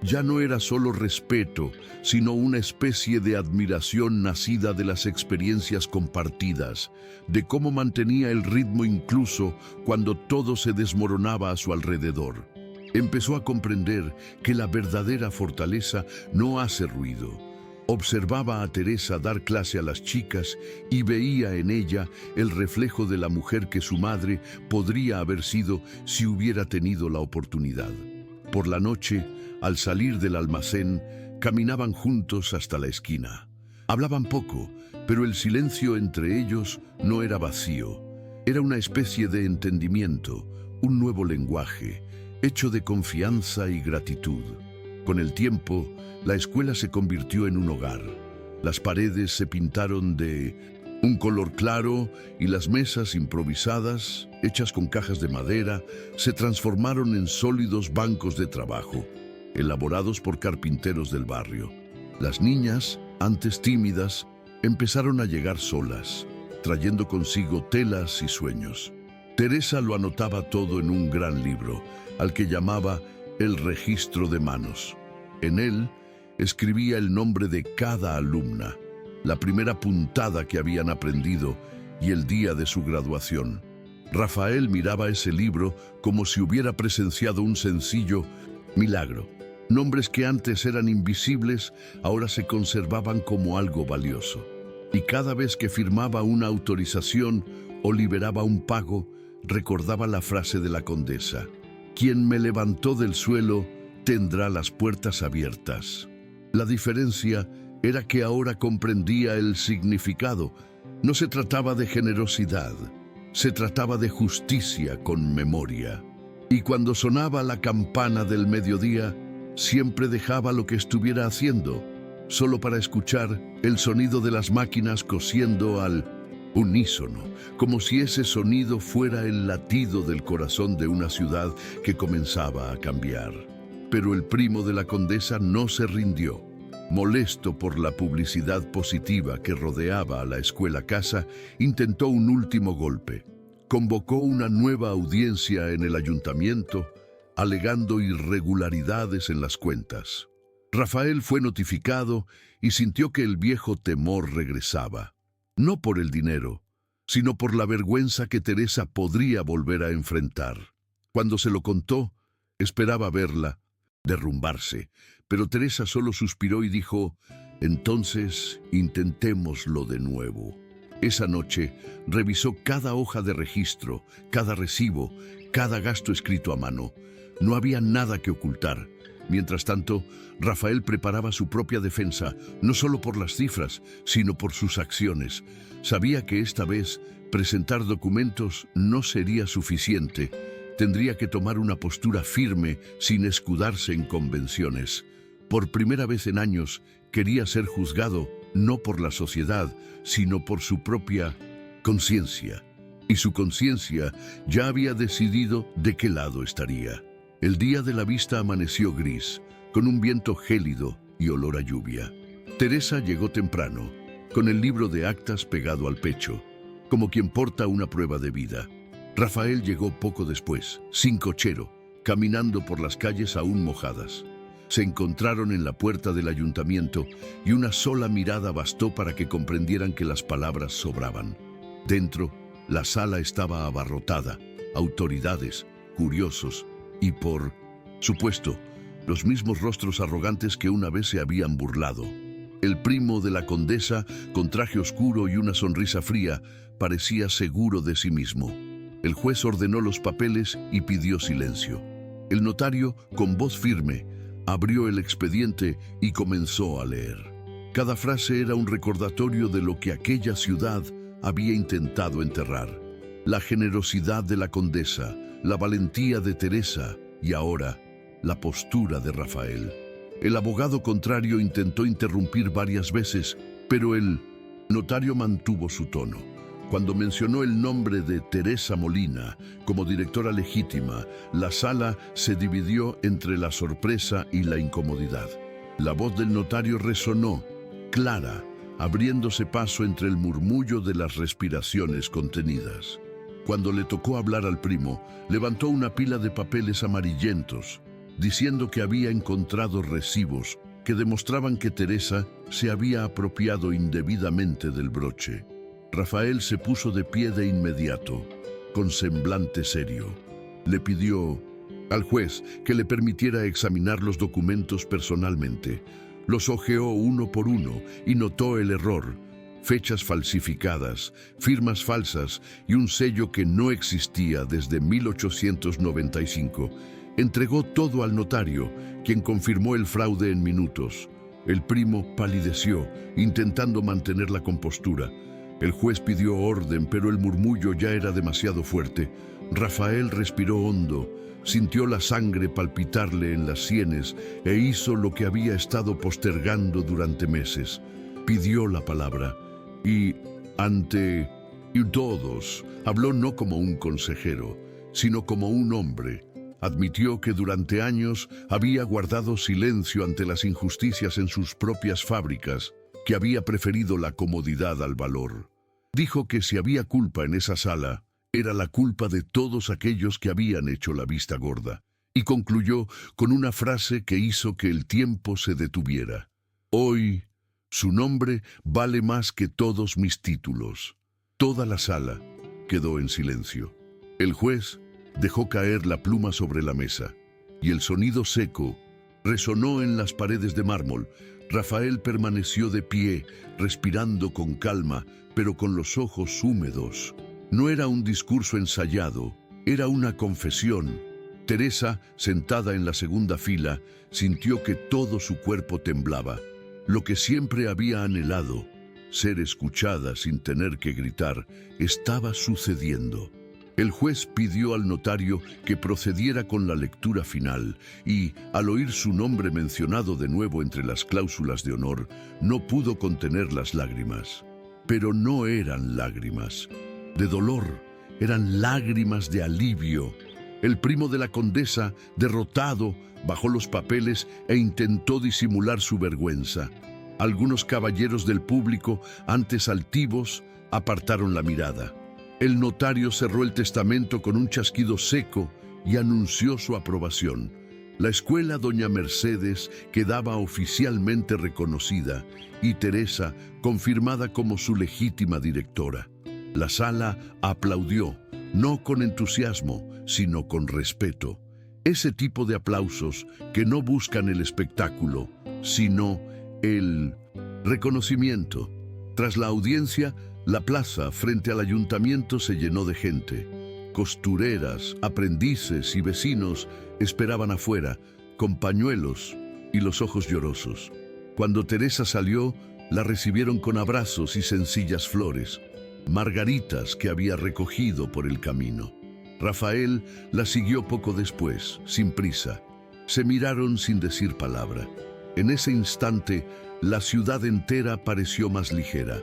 Ya no era solo respeto, sino una especie de admiración nacida de las experiencias compartidas, de cómo mantenía el ritmo incluso cuando todo se desmoronaba a su alrededor. Empezó a comprender que la verdadera fortaleza no hace ruido. Observaba a Teresa dar clase a las chicas y veía en ella el reflejo de la mujer que su madre podría haber sido si hubiera tenido la oportunidad. Por la noche, al salir del almacén, caminaban juntos hasta la esquina. Hablaban poco, pero el silencio entre ellos no era vacío. Era una especie de entendimiento, un nuevo lenguaje, hecho de confianza y gratitud. Con el tiempo, la escuela se convirtió en un hogar. Las paredes se pintaron de un color claro y las mesas improvisadas, hechas con cajas de madera, se transformaron en sólidos bancos de trabajo, elaborados por carpinteros del barrio. Las niñas, antes tímidas, empezaron a llegar solas, trayendo consigo telas y sueños. Teresa lo anotaba todo en un gran libro, al que llamaba el registro de manos. En él escribía el nombre de cada alumna, la primera puntada que habían aprendido y el día de su graduación. Rafael miraba ese libro como si hubiera presenciado un sencillo milagro. Nombres que antes eran invisibles, ahora se conservaban como algo valioso. Y cada vez que firmaba una autorización o liberaba un pago, recordaba la frase de la condesa: «Quien me levantó del suelo tendrá las puertas abiertas». La diferencia era que ahora comprendía el significado. No se trataba de generosidad, se trataba de justicia con memoria. Y cuando sonaba la campana del mediodía, siempre dejaba lo que estuviera haciendo, solo para escuchar el sonido de las máquinas cosiendo al unísono, como si ese sonido fuera el latido del corazón de una ciudad que comenzaba a cambiar. Pero el primo de la condesa no se rindió. Molesto por la publicidad positiva que rodeaba a la escuela casa, intentó un último golpe. Convocó una nueva audiencia en el ayuntamiento, alegando irregularidades en las cuentas. Rafael fue notificado y sintió que el viejo temor regresaba. No por el dinero, sino por la vergüenza que Teresa podría volver a enfrentar. Cuando se lo contó, esperaba verla derrumbarse, pero Teresa solo suspiró y dijo: «Entonces, intentémoslo de nuevo». Esa noche revisó cada hoja de registro, cada recibo, cada gasto escrito a mano. No había nada que ocultar. Mientras tanto, Rafael preparaba su propia defensa, no solo por las cifras, sino por sus acciones. Sabía que esta vez presentar documentos no sería suficiente. Tendría que tomar una postura firme sin escudarse en convenciones. Por primera vez en años, quería ser juzgado no por la sociedad, sino por su propia conciencia. Y su conciencia ya había decidido de qué lado estaría. El día de la vista amaneció gris, con un viento gélido y olor a lluvia. Teresa llegó temprano, con el libro de actas pegado al pecho, como quien porta una prueba de vida. Rafael llegó poco después, sin cochero, caminando por las calles aún mojadas. Se encontraron en la puerta del ayuntamiento y una sola mirada bastó para que comprendieran que las palabras sobraban. Dentro, la sala estaba abarrotada, autoridades, curiosos y, por supuesto, los mismos rostros arrogantes que una vez se habían burlado. El primo de la condesa, con traje oscuro y una sonrisa fría, parecía seguro de sí mismo. El juez ordenó los papeles y pidió silencio. El notario, con voz firme, abrió el expediente y comenzó a leer. Cada frase era un recordatorio de lo que aquella ciudad había intentado enterrar. La generosidad de la condesa, la valentía de Teresa, y ahora la postura de Rafael. El abogado contrario intentó interrumpir varias veces, pero el notario mantuvo su tono. Cuando mencionó el nombre de Teresa Molina como directora legítima, la sala se dividió entre la sorpresa y la incomodidad. La voz del notario resonó, clara, abriéndose paso entre el murmullo de las respiraciones contenidas. Cuando le tocó hablar al primo, levantó una pila de papeles amarillentos, diciendo que había encontrado recibos que demostraban que Teresa se había apropiado indebidamente del broche. Rafael se puso de pie de inmediato, con semblante serio. Le pidió al juez que le permitiera examinar los documentos personalmente. Los hojeó uno por uno y notó el error: fechas falsificadas, firmas falsas y un sello que no existía desde 1895. Entregó todo al notario, quien confirmó el fraude en minutos. El primo palideció, intentando mantener la compostura. El juez pidió orden, pero el murmullo ya era demasiado fuerte. Rafael respiró hondo, sintió la sangre palpitarle en las sienes e hizo lo que había estado postergando durante meses. Pidió la palabra y, ante todos, habló no como un consejero, sino como un hombre. Admitió que durante años había guardado silencio ante las injusticias en sus propias fábricas, que había preferido la comodidad al valor. Dijo que si había culpa en esa sala, era la culpa de todos aquellos que habían hecho la vista gorda, y concluyó con una frase que hizo que el tiempo se detuviera. Hoy, su nombre vale más que todos mis títulos. Toda la sala quedó en silencio. El juez dejó caer la pluma sobre la mesa, y el sonido seco resonó en las paredes de mármol. Rafael permaneció de pie, respirando con calma, pero con los ojos húmedos. No era un discurso ensayado, era una confesión. Teresa, sentada en la segunda fila, sintió que todo su cuerpo temblaba. Lo que siempre había anhelado, ser escuchada sin tener que gritar, estaba sucediendo. El juez pidió al notario que procediera con la lectura final y, al oír su nombre mencionado de nuevo entre las cláusulas de honor, no pudo contener las lágrimas. Pero no eran lágrimas de dolor, eran lágrimas de alivio. El primo de la condesa, derrotado, bajó los papeles e intentó disimular su vergüenza. Algunos caballeros del público, antes altivos, apartaron la mirada. El notario cerró el testamento con un chasquido seco y anunció su aprobación. La escuela Doña Mercedes quedaba oficialmente reconocida y Teresa confirmada como su legítima directora. La sala aplaudió, no con entusiasmo, sino con respeto. Ese tipo de aplausos que no buscan el espectáculo, sino el reconocimiento. Tras la audiencia, la plaza frente al ayuntamiento se llenó de gente. Costureras, aprendices y vecinos esperaban afuera, con pañuelos y los ojos llorosos. Cuando Teresa salió, la recibieron con abrazos y sencillas flores, margaritas que había recogido por el camino. Rafael la siguió poco después, sin prisa. Se miraron sin decir palabra. En ese instante, la ciudad entera pareció más ligera.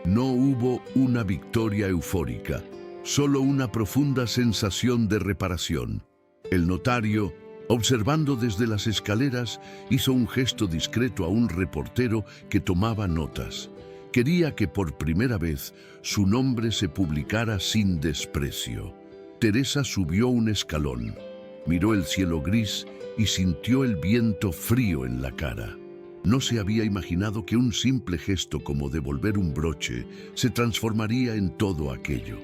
No hubo una victoria eufórica, solo una profunda sensación de reparación. El notario, observando desde las escaleras, hizo un gesto discreto a un reportero que tomaba notas. Quería que por primera vez su nombre se publicara sin desprecio. Teresa subió un escalón, miró el cielo gris y sintió el viento frío en la cara. No se había imaginado que un simple gesto como devolver un broche se transformaría en todo aquello.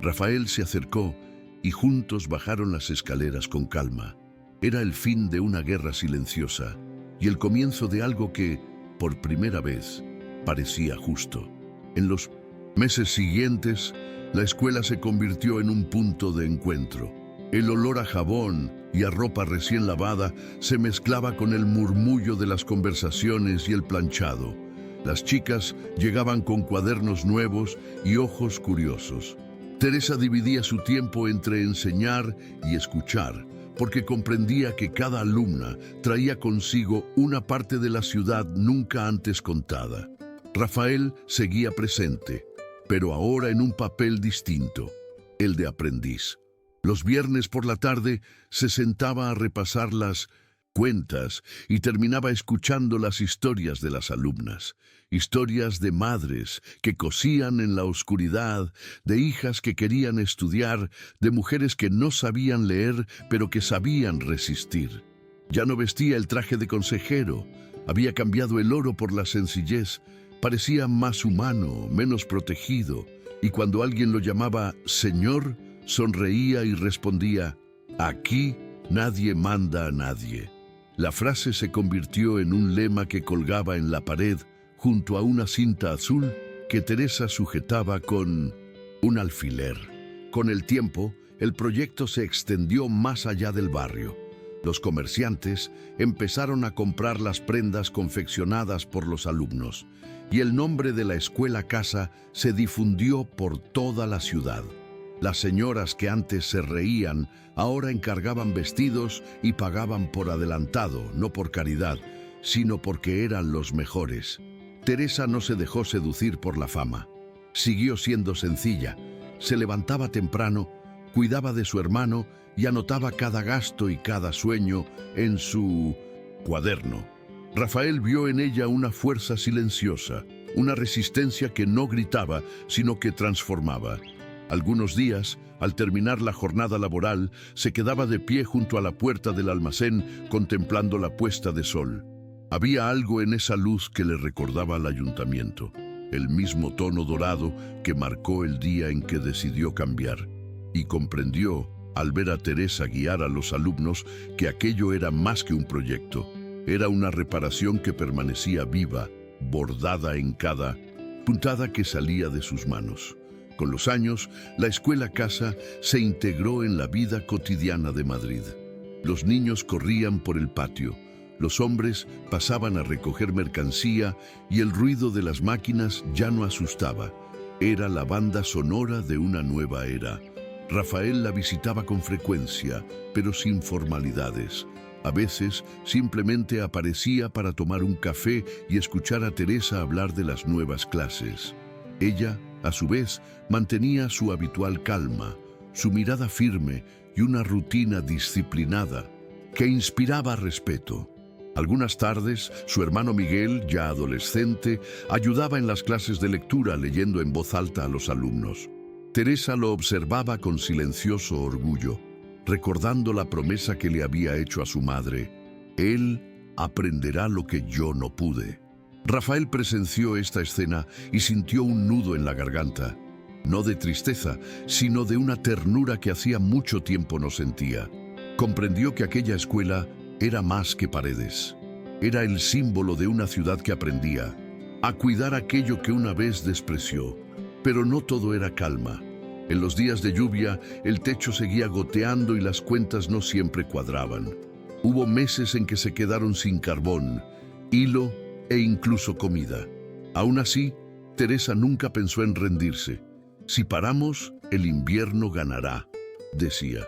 Rafael se acercó y juntos bajaron las escaleras con calma. Era el fin de una guerra silenciosa y el comienzo de algo que, por primera vez, parecía justo. En los meses siguientes, la escuela se convirtió en un punto de encuentro. El olor a jabón y a ropa recién lavada se mezclaba con el murmullo de las conversaciones y el planchado. Las chicas llegaban con cuadernos nuevos y ojos curiosos. Teresa dividía su tiempo entre enseñar y escuchar, porque comprendía que cada alumna traía consigo una parte de la ciudad nunca antes contada. Rafael seguía presente, pero ahora en un papel distinto, el de aprendiz. Los viernes por la tarde se sentaba a repasar las cuentas y terminaba escuchando las historias de las alumnas. Historias de madres que cosían en la oscuridad, de hijas que querían estudiar, de mujeres que no sabían leer pero que sabían resistir. Ya no vestía el traje de consejero, había cambiado el oro por la sencillez, parecía más humano, menos protegido, y cuando alguien lo llamaba señor, sonreía y respondía: aquí nadie manda a nadie. La frase se convirtió en un lema que colgaba en la pared junto a una cinta azul que Teresa sujetaba con un alfiler. Con el tiempo, el proyecto se extendió más allá del barrio. Los comerciantes empezaron a comprar las prendas confeccionadas por los alumnos, y el nombre de la escuela casa se difundió por toda la ciudad. Las señoras que antes se reían, ahora encargaban vestidos y pagaban por adelantado, no por caridad, sino porque eran los mejores. Teresa no se dejó seducir por la fama. Siguió siendo sencilla, se levantaba temprano, cuidaba de su hermano y anotaba cada gasto y cada sueño en su cuaderno. Rafael vio en ella una fuerza silenciosa, una resistencia que no gritaba, sino que transformaba. Algunos días, al terminar la jornada laboral, se quedaba de pie junto a la puerta del almacén contemplando la puesta de sol. Había algo en esa luz que le recordaba al ayuntamiento, el mismo tono dorado que marcó el día en que decidió cambiar. Y comprendió, al ver a Teresa guiar a los alumnos, que aquello era más que un proyecto. Era una reparación que permanecía viva, bordada en cada puntada que salía de sus manos. Con los años, la escuela casa se integró en la vida cotidiana de Madrid. Los niños corrían por el patio, los hombres pasaban a recoger mercancía y el ruido de las máquinas ya no asustaba. Era la banda sonora de una nueva era. Rafael la visitaba con frecuencia, pero sin formalidades. A veces simplemente aparecía para tomar un café y escuchar a Teresa hablar de las nuevas clases. Ella, a su vez, mantenía su habitual calma, su mirada firme y una rutina disciplinada que inspiraba respeto. Algunas tardes, su hermano Miguel, ya adolescente, ayudaba en las clases de lectura leyendo en voz alta a los alumnos. Teresa lo observaba con silencioso orgullo, recordando la promesa que le había hecho a su madre: él aprenderá lo que yo no pude. Rafael presenció esta escena y sintió un nudo en la garganta, no de tristeza, sino de una ternura que hacía mucho tiempo no sentía. Comprendió que aquella escuela era más que paredes. Era el símbolo de una ciudad que aprendía a cuidar aquello que una vez despreció. Pero no todo era calma. En los días de lluvia, el techo seguía goteando y las cuentas no siempre cuadraban. Hubo meses en que se quedaron sin carbón, hilo e incluso comida. Aún así, Teresa nunca pensó en rendirse. Si paramos, el invierno ganará, decía.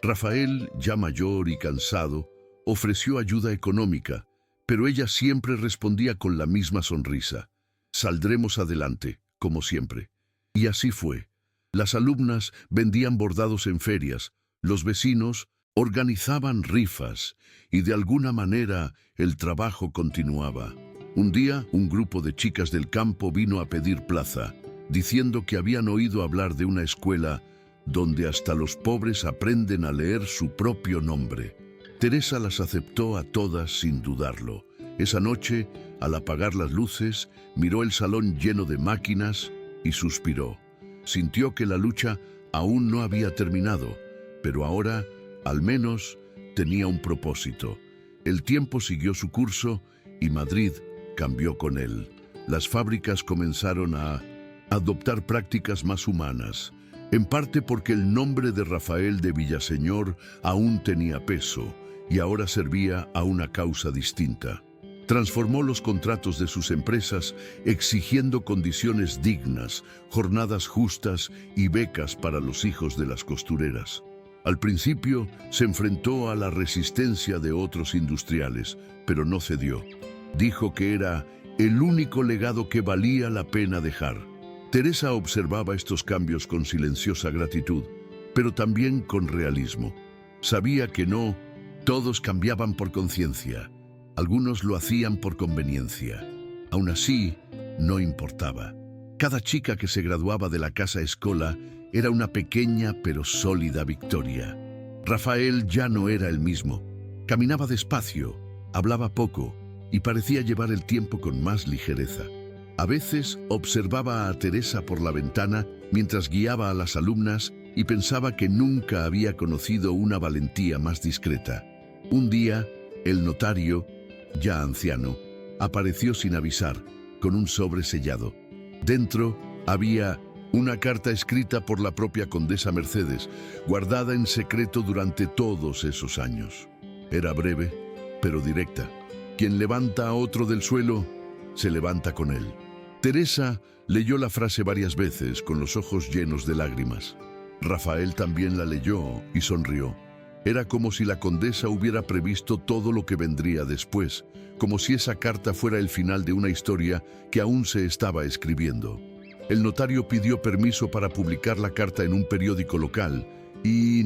Rafael, ya mayor y cansado, ofreció ayuda económica, pero ella siempre respondía con la misma sonrisa: saldremos adelante, como siempre. Y así fue. Las alumnas vendían bordados en ferias, los vecinos organizaban rifas y de alguna manera el trabajo continuaba. Un día, un grupo de chicas del campo vino a pedir plaza, diciendo que habían oído hablar de una escuela donde hasta los pobres aprenden a leer su propio nombre. Teresa las aceptó a todas sin dudarlo. Esa noche, al apagar las luces, miró el salón lleno de máquinas y suspiró. Sintió que la lucha aún no había terminado, pero ahora, al menos, tenía un propósito. El tiempo siguió su curso y Madrid cambió con él. Las fábricas comenzaron a adoptar prácticas más humanas, en parte porque el nombre de Rafael de Villaseñor aún tenía peso y ahora servía a una causa distinta. Transformó los contratos de sus empresas exigiendo condiciones dignas, jornadas justas y becas para los hijos de las costureras. Al principio se enfrentó a la resistencia de otros industriales, pero no cedió. Dijo que era el único legado que valía la pena dejar. Teresa observaba estos cambios con silenciosa gratitud, pero también con realismo. Sabía que no todos cambiaban por conciencia. Algunos lo hacían por conveniencia. Aún así, no importaba. Cada chica que se graduaba de la Casa Escola era una pequeña pero sólida victoria. Rafael ya no era el mismo. Caminaba despacio, hablaba poco y parecía llevar el tiempo con más ligereza. A veces observaba a Teresa por la ventana mientras guiaba a las alumnas y pensaba que nunca había conocido una valentía más discreta. Un día, el notario, ya anciano, apareció sin avisar, con un sobre sellado. Dentro había una carta escrita por la propia condesa Mercedes, guardada en secreto durante todos esos años. Era breve, pero directa. Quien levanta a otro del suelo, se levanta con él. Teresa leyó la frase varias veces, con los ojos llenos de lágrimas. Rafael también la leyó y sonrió. Era como si la condesa hubiera previsto todo lo que vendría después, como si esa carta fuera el final de una historia que aún se estaba escribiendo. El notario pidió permiso para publicar la carta en un periódico local y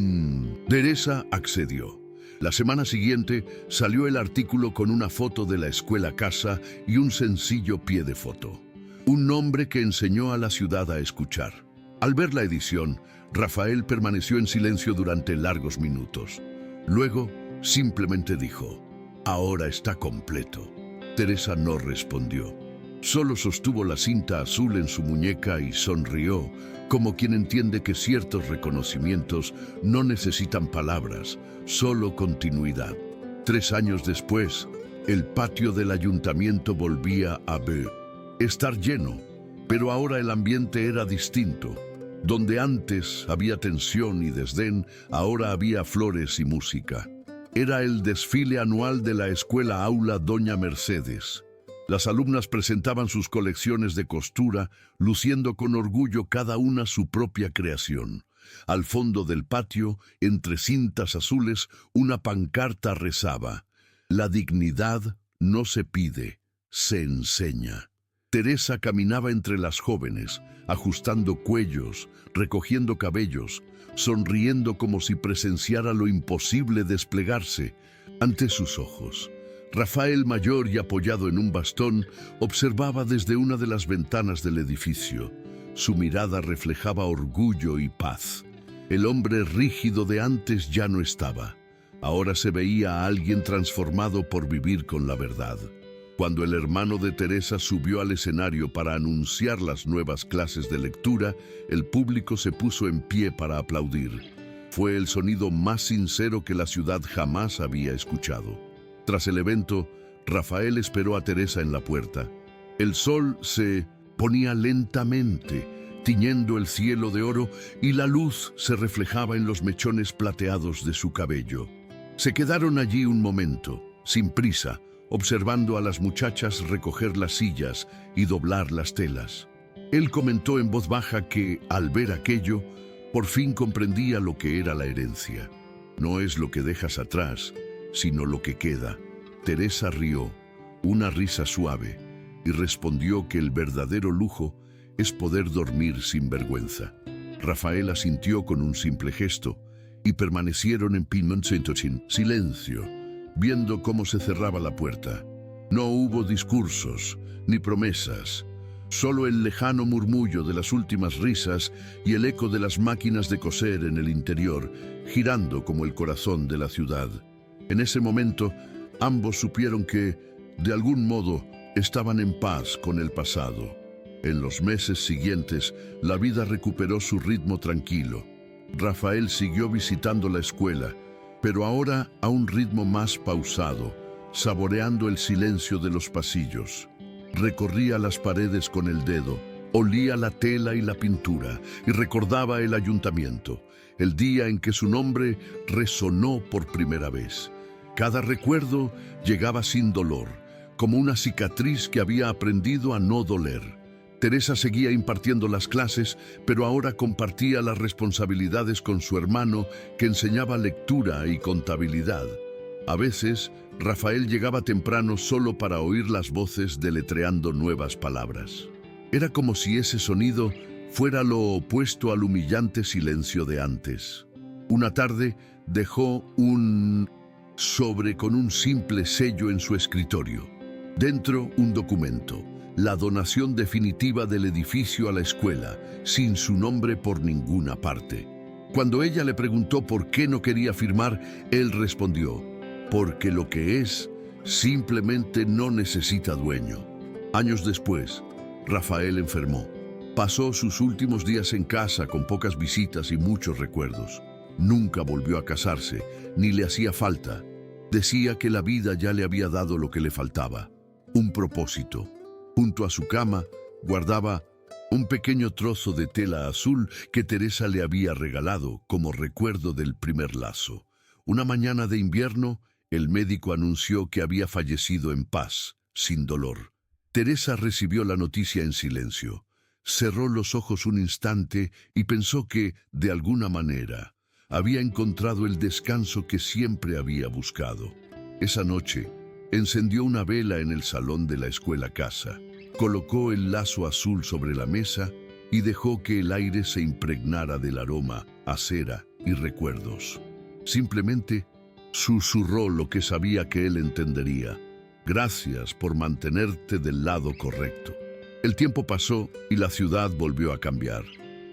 Teresa accedió. La semana siguiente salió el artículo con una foto de la escuela casa y un sencillo pie de foto. Un nombre que enseñó a la ciudad a escuchar. Al ver la edición, Rafael permaneció en silencio durante largos minutos. Luego, simplemente dijo: «Ahora está completo». Teresa no respondió. Solo sostuvo la cinta azul en su muñeca y sonrió, como quien entiende que ciertos reconocimientos no necesitan palabras, solo continuidad. 3 años después, el patio del ayuntamiento volvía a estar lleno, pero ahora el ambiente era distinto. Donde antes había tensión y desdén, ahora había flores y música. Era el desfile anual de la escuela aula Doña Mercedes. Las alumnas presentaban sus colecciones de costura, luciendo con orgullo cada una su propia creación. Al fondo del patio, entre cintas azules, una pancarta rezaba: «La dignidad no se pide, se enseña». Teresa caminaba entre las jóvenes, ajustando cuellos, recogiendo cabellos, sonriendo como si presenciara lo imposible desplegarse ante sus ojos. Rafael, mayor y apoyado en un bastón, observaba desde una de las ventanas del edificio. Su mirada reflejaba orgullo y paz. El hombre rígido de antes ya no estaba. Ahora se veía a alguien transformado por vivir con la verdad. Cuando el hermano de Teresa subió al escenario para anunciar las nuevas clases de lectura, el público se puso en pie para aplaudir. Fue el sonido más sincero que la ciudad jamás había escuchado. Tras el evento, Rafael esperó a Teresa en la puerta. El sol se ponía lentamente, tiñendo el cielo de oro, y la luz se reflejaba en los mechones plateados de su cabello. Se quedaron allí un momento, sin prisa, observando a las muchachas recoger las sillas y doblar las telas. Él comentó en voz baja que, al ver aquello, por fin comprendía lo que era la herencia. No es lo que dejas atrás, sino lo que queda. Teresa rió, una risa suave, y respondió que el verdadero lujo es poder dormir sin vergüenza. Rafael asintió con un simple gesto, y permanecieron en silencio, viendo cómo se cerraba la puerta. No hubo discursos, ni promesas, solo el lejano murmullo de las últimas risas y el eco de las máquinas de coser en el interior, girando como el corazón de la ciudad. En ese momento, ambos supieron que, de algún modo, estaban en paz con el pasado. En los meses siguientes, la vida recuperó su ritmo tranquilo. Rafael siguió visitando la escuela, pero ahora a un ritmo más pausado, saboreando el silencio de los pasillos. Recorría las paredes con el dedo, olía la tela y la pintura, y recordaba el ayuntamiento, el día en que su nombre resonó por primera vez. Cada recuerdo llegaba sin dolor, como una cicatriz que había aprendido a no doler. Teresa seguía impartiendo las clases, pero ahora compartía las responsabilidades con su hermano, que enseñaba lectura y contabilidad. A veces, Rafael llegaba temprano solo para oír las voces deletreando nuevas palabras. Era como si ese sonido fuera lo opuesto al humillante silencio de antes. Una tarde dejó un sobre con un simple sello en su escritorio. Dentro, un documento: la donación definitiva del edificio a la escuela, sin su nombre por ninguna parte. Cuando ella le preguntó por qué no quería firmar, él respondió: porque lo que es simplemente no necesita dueño. Años después, Rafael enfermó. Pasó sus últimos días en casa con pocas visitas y muchos recuerdos. Nunca volvió a casarse, ni le hacía falta. Decía que la vida ya le había dado lo que le faltaba: un propósito. Junto a su cama guardaba un pequeño trozo de tela azul que Teresa le había regalado como recuerdo del primer lazo. Una mañana de invierno, el médico anunció que había fallecido en paz, sin dolor. Teresa recibió la noticia en silencio. Cerró los ojos un instante y pensó que, de alguna manera, había encontrado el descanso que siempre había buscado. Esa noche, encendió una vela en el salón de la escuela casa, colocó el lazo azul sobre la mesa y dejó que el aire se impregnara del aroma a cera y recuerdos. Simplemente susurró lo que sabía que él entendería: gracias por mantenerte del lado correcto. El tiempo pasó y la ciudad volvió a cambiar.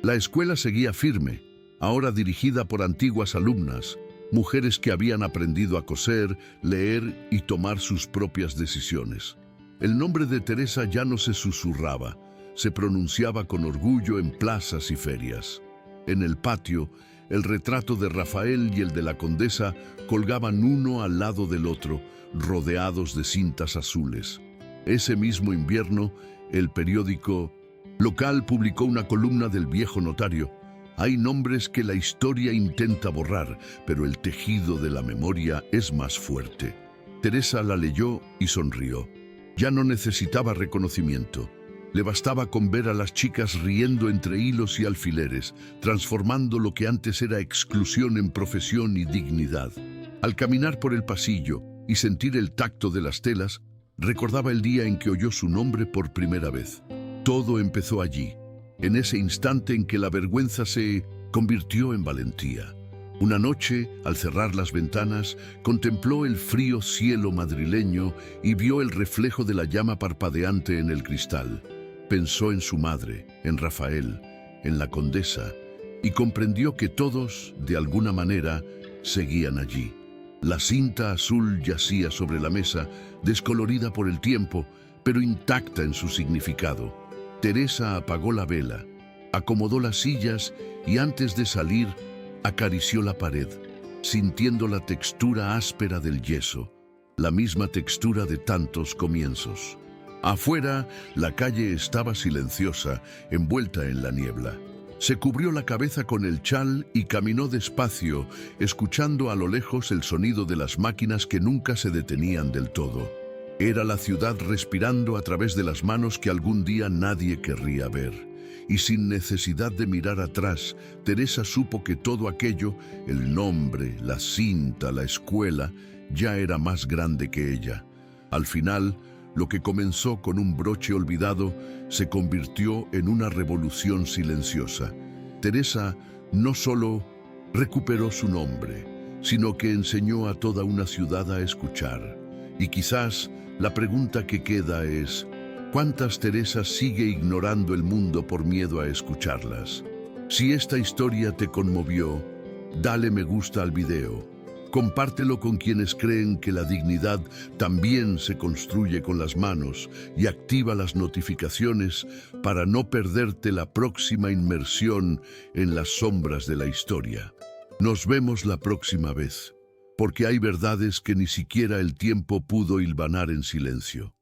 La escuela seguía firme, ahora dirigida por antiguas alumnas, mujeres que habían aprendido a coser, leer y tomar sus propias decisiones. El nombre de Teresa ya no se susurraba, se pronunciaba con orgullo en plazas y ferias. En el patio, el retrato de Rafael y el de la condesa colgaban uno al lado del otro, rodeados de cintas azules. Ese mismo invierno, el periódico local publicó una columna del viejo notario: hay nombres que la historia intenta borrar, pero el tejido de la memoria es más fuerte. Teresa la leyó y sonrió. Ya no necesitaba reconocimiento. Le bastaba con ver a las chicas riendo entre hilos y alfileres, transformando lo que antes era exclusión en profesión y dignidad. Al caminar por el pasillo y sentir el tacto de las telas, recordaba el día en que oyó su nombre por primera vez. Todo empezó allí, en ese instante en que la vergüenza se convirtió en valentía. Una noche, al cerrar las ventanas, contempló el frío cielo madrileño y vio el reflejo de la llama parpadeante en el cristal. Pensó en su madre, en Rafael, en la condesa, y comprendió que todos, de alguna manera, seguían allí. La cinta azul yacía sobre la mesa, descolorida por el tiempo, pero intacta en su significado. Teresa apagó la vela, acomodó las sillas y antes de salir, acarició la pared, sintiendo la textura áspera del yeso, la misma textura de tantos comienzos. Afuera, la calle estaba silenciosa, envuelta en la niebla. Se cubrió la cabeza con el chal y caminó despacio, escuchando a lo lejos el sonido de las máquinas que nunca se detenían del todo. Era la ciudad respirando a través de las manos que algún día nadie querría ver. Y sin necesidad de mirar atrás, Teresa supo que todo aquello, el nombre, la cinta, la escuela, ya era más grande que ella. Al final, lo que comenzó con un broche olvidado se convirtió en una revolución silenciosa. Teresa no solo recuperó su nombre, sino que enseñó a toda una ciudad a escuchar. Y quizás la pregunta que queda es: ¿cuántas Teresas sigue ignorando el mundo por miedo a escucharlas? Si esta historia te conmovió, dale me gusta al video. Compártelo con quienes creen que la dignidad también se construye con las manos y activa las notificaciones para no perderte la próxima inmersión en las sombras de la historia. Nos vemos la próxima vez, porque hay verdades que ni siquiera el tiempo pudo hilvanar en silencio.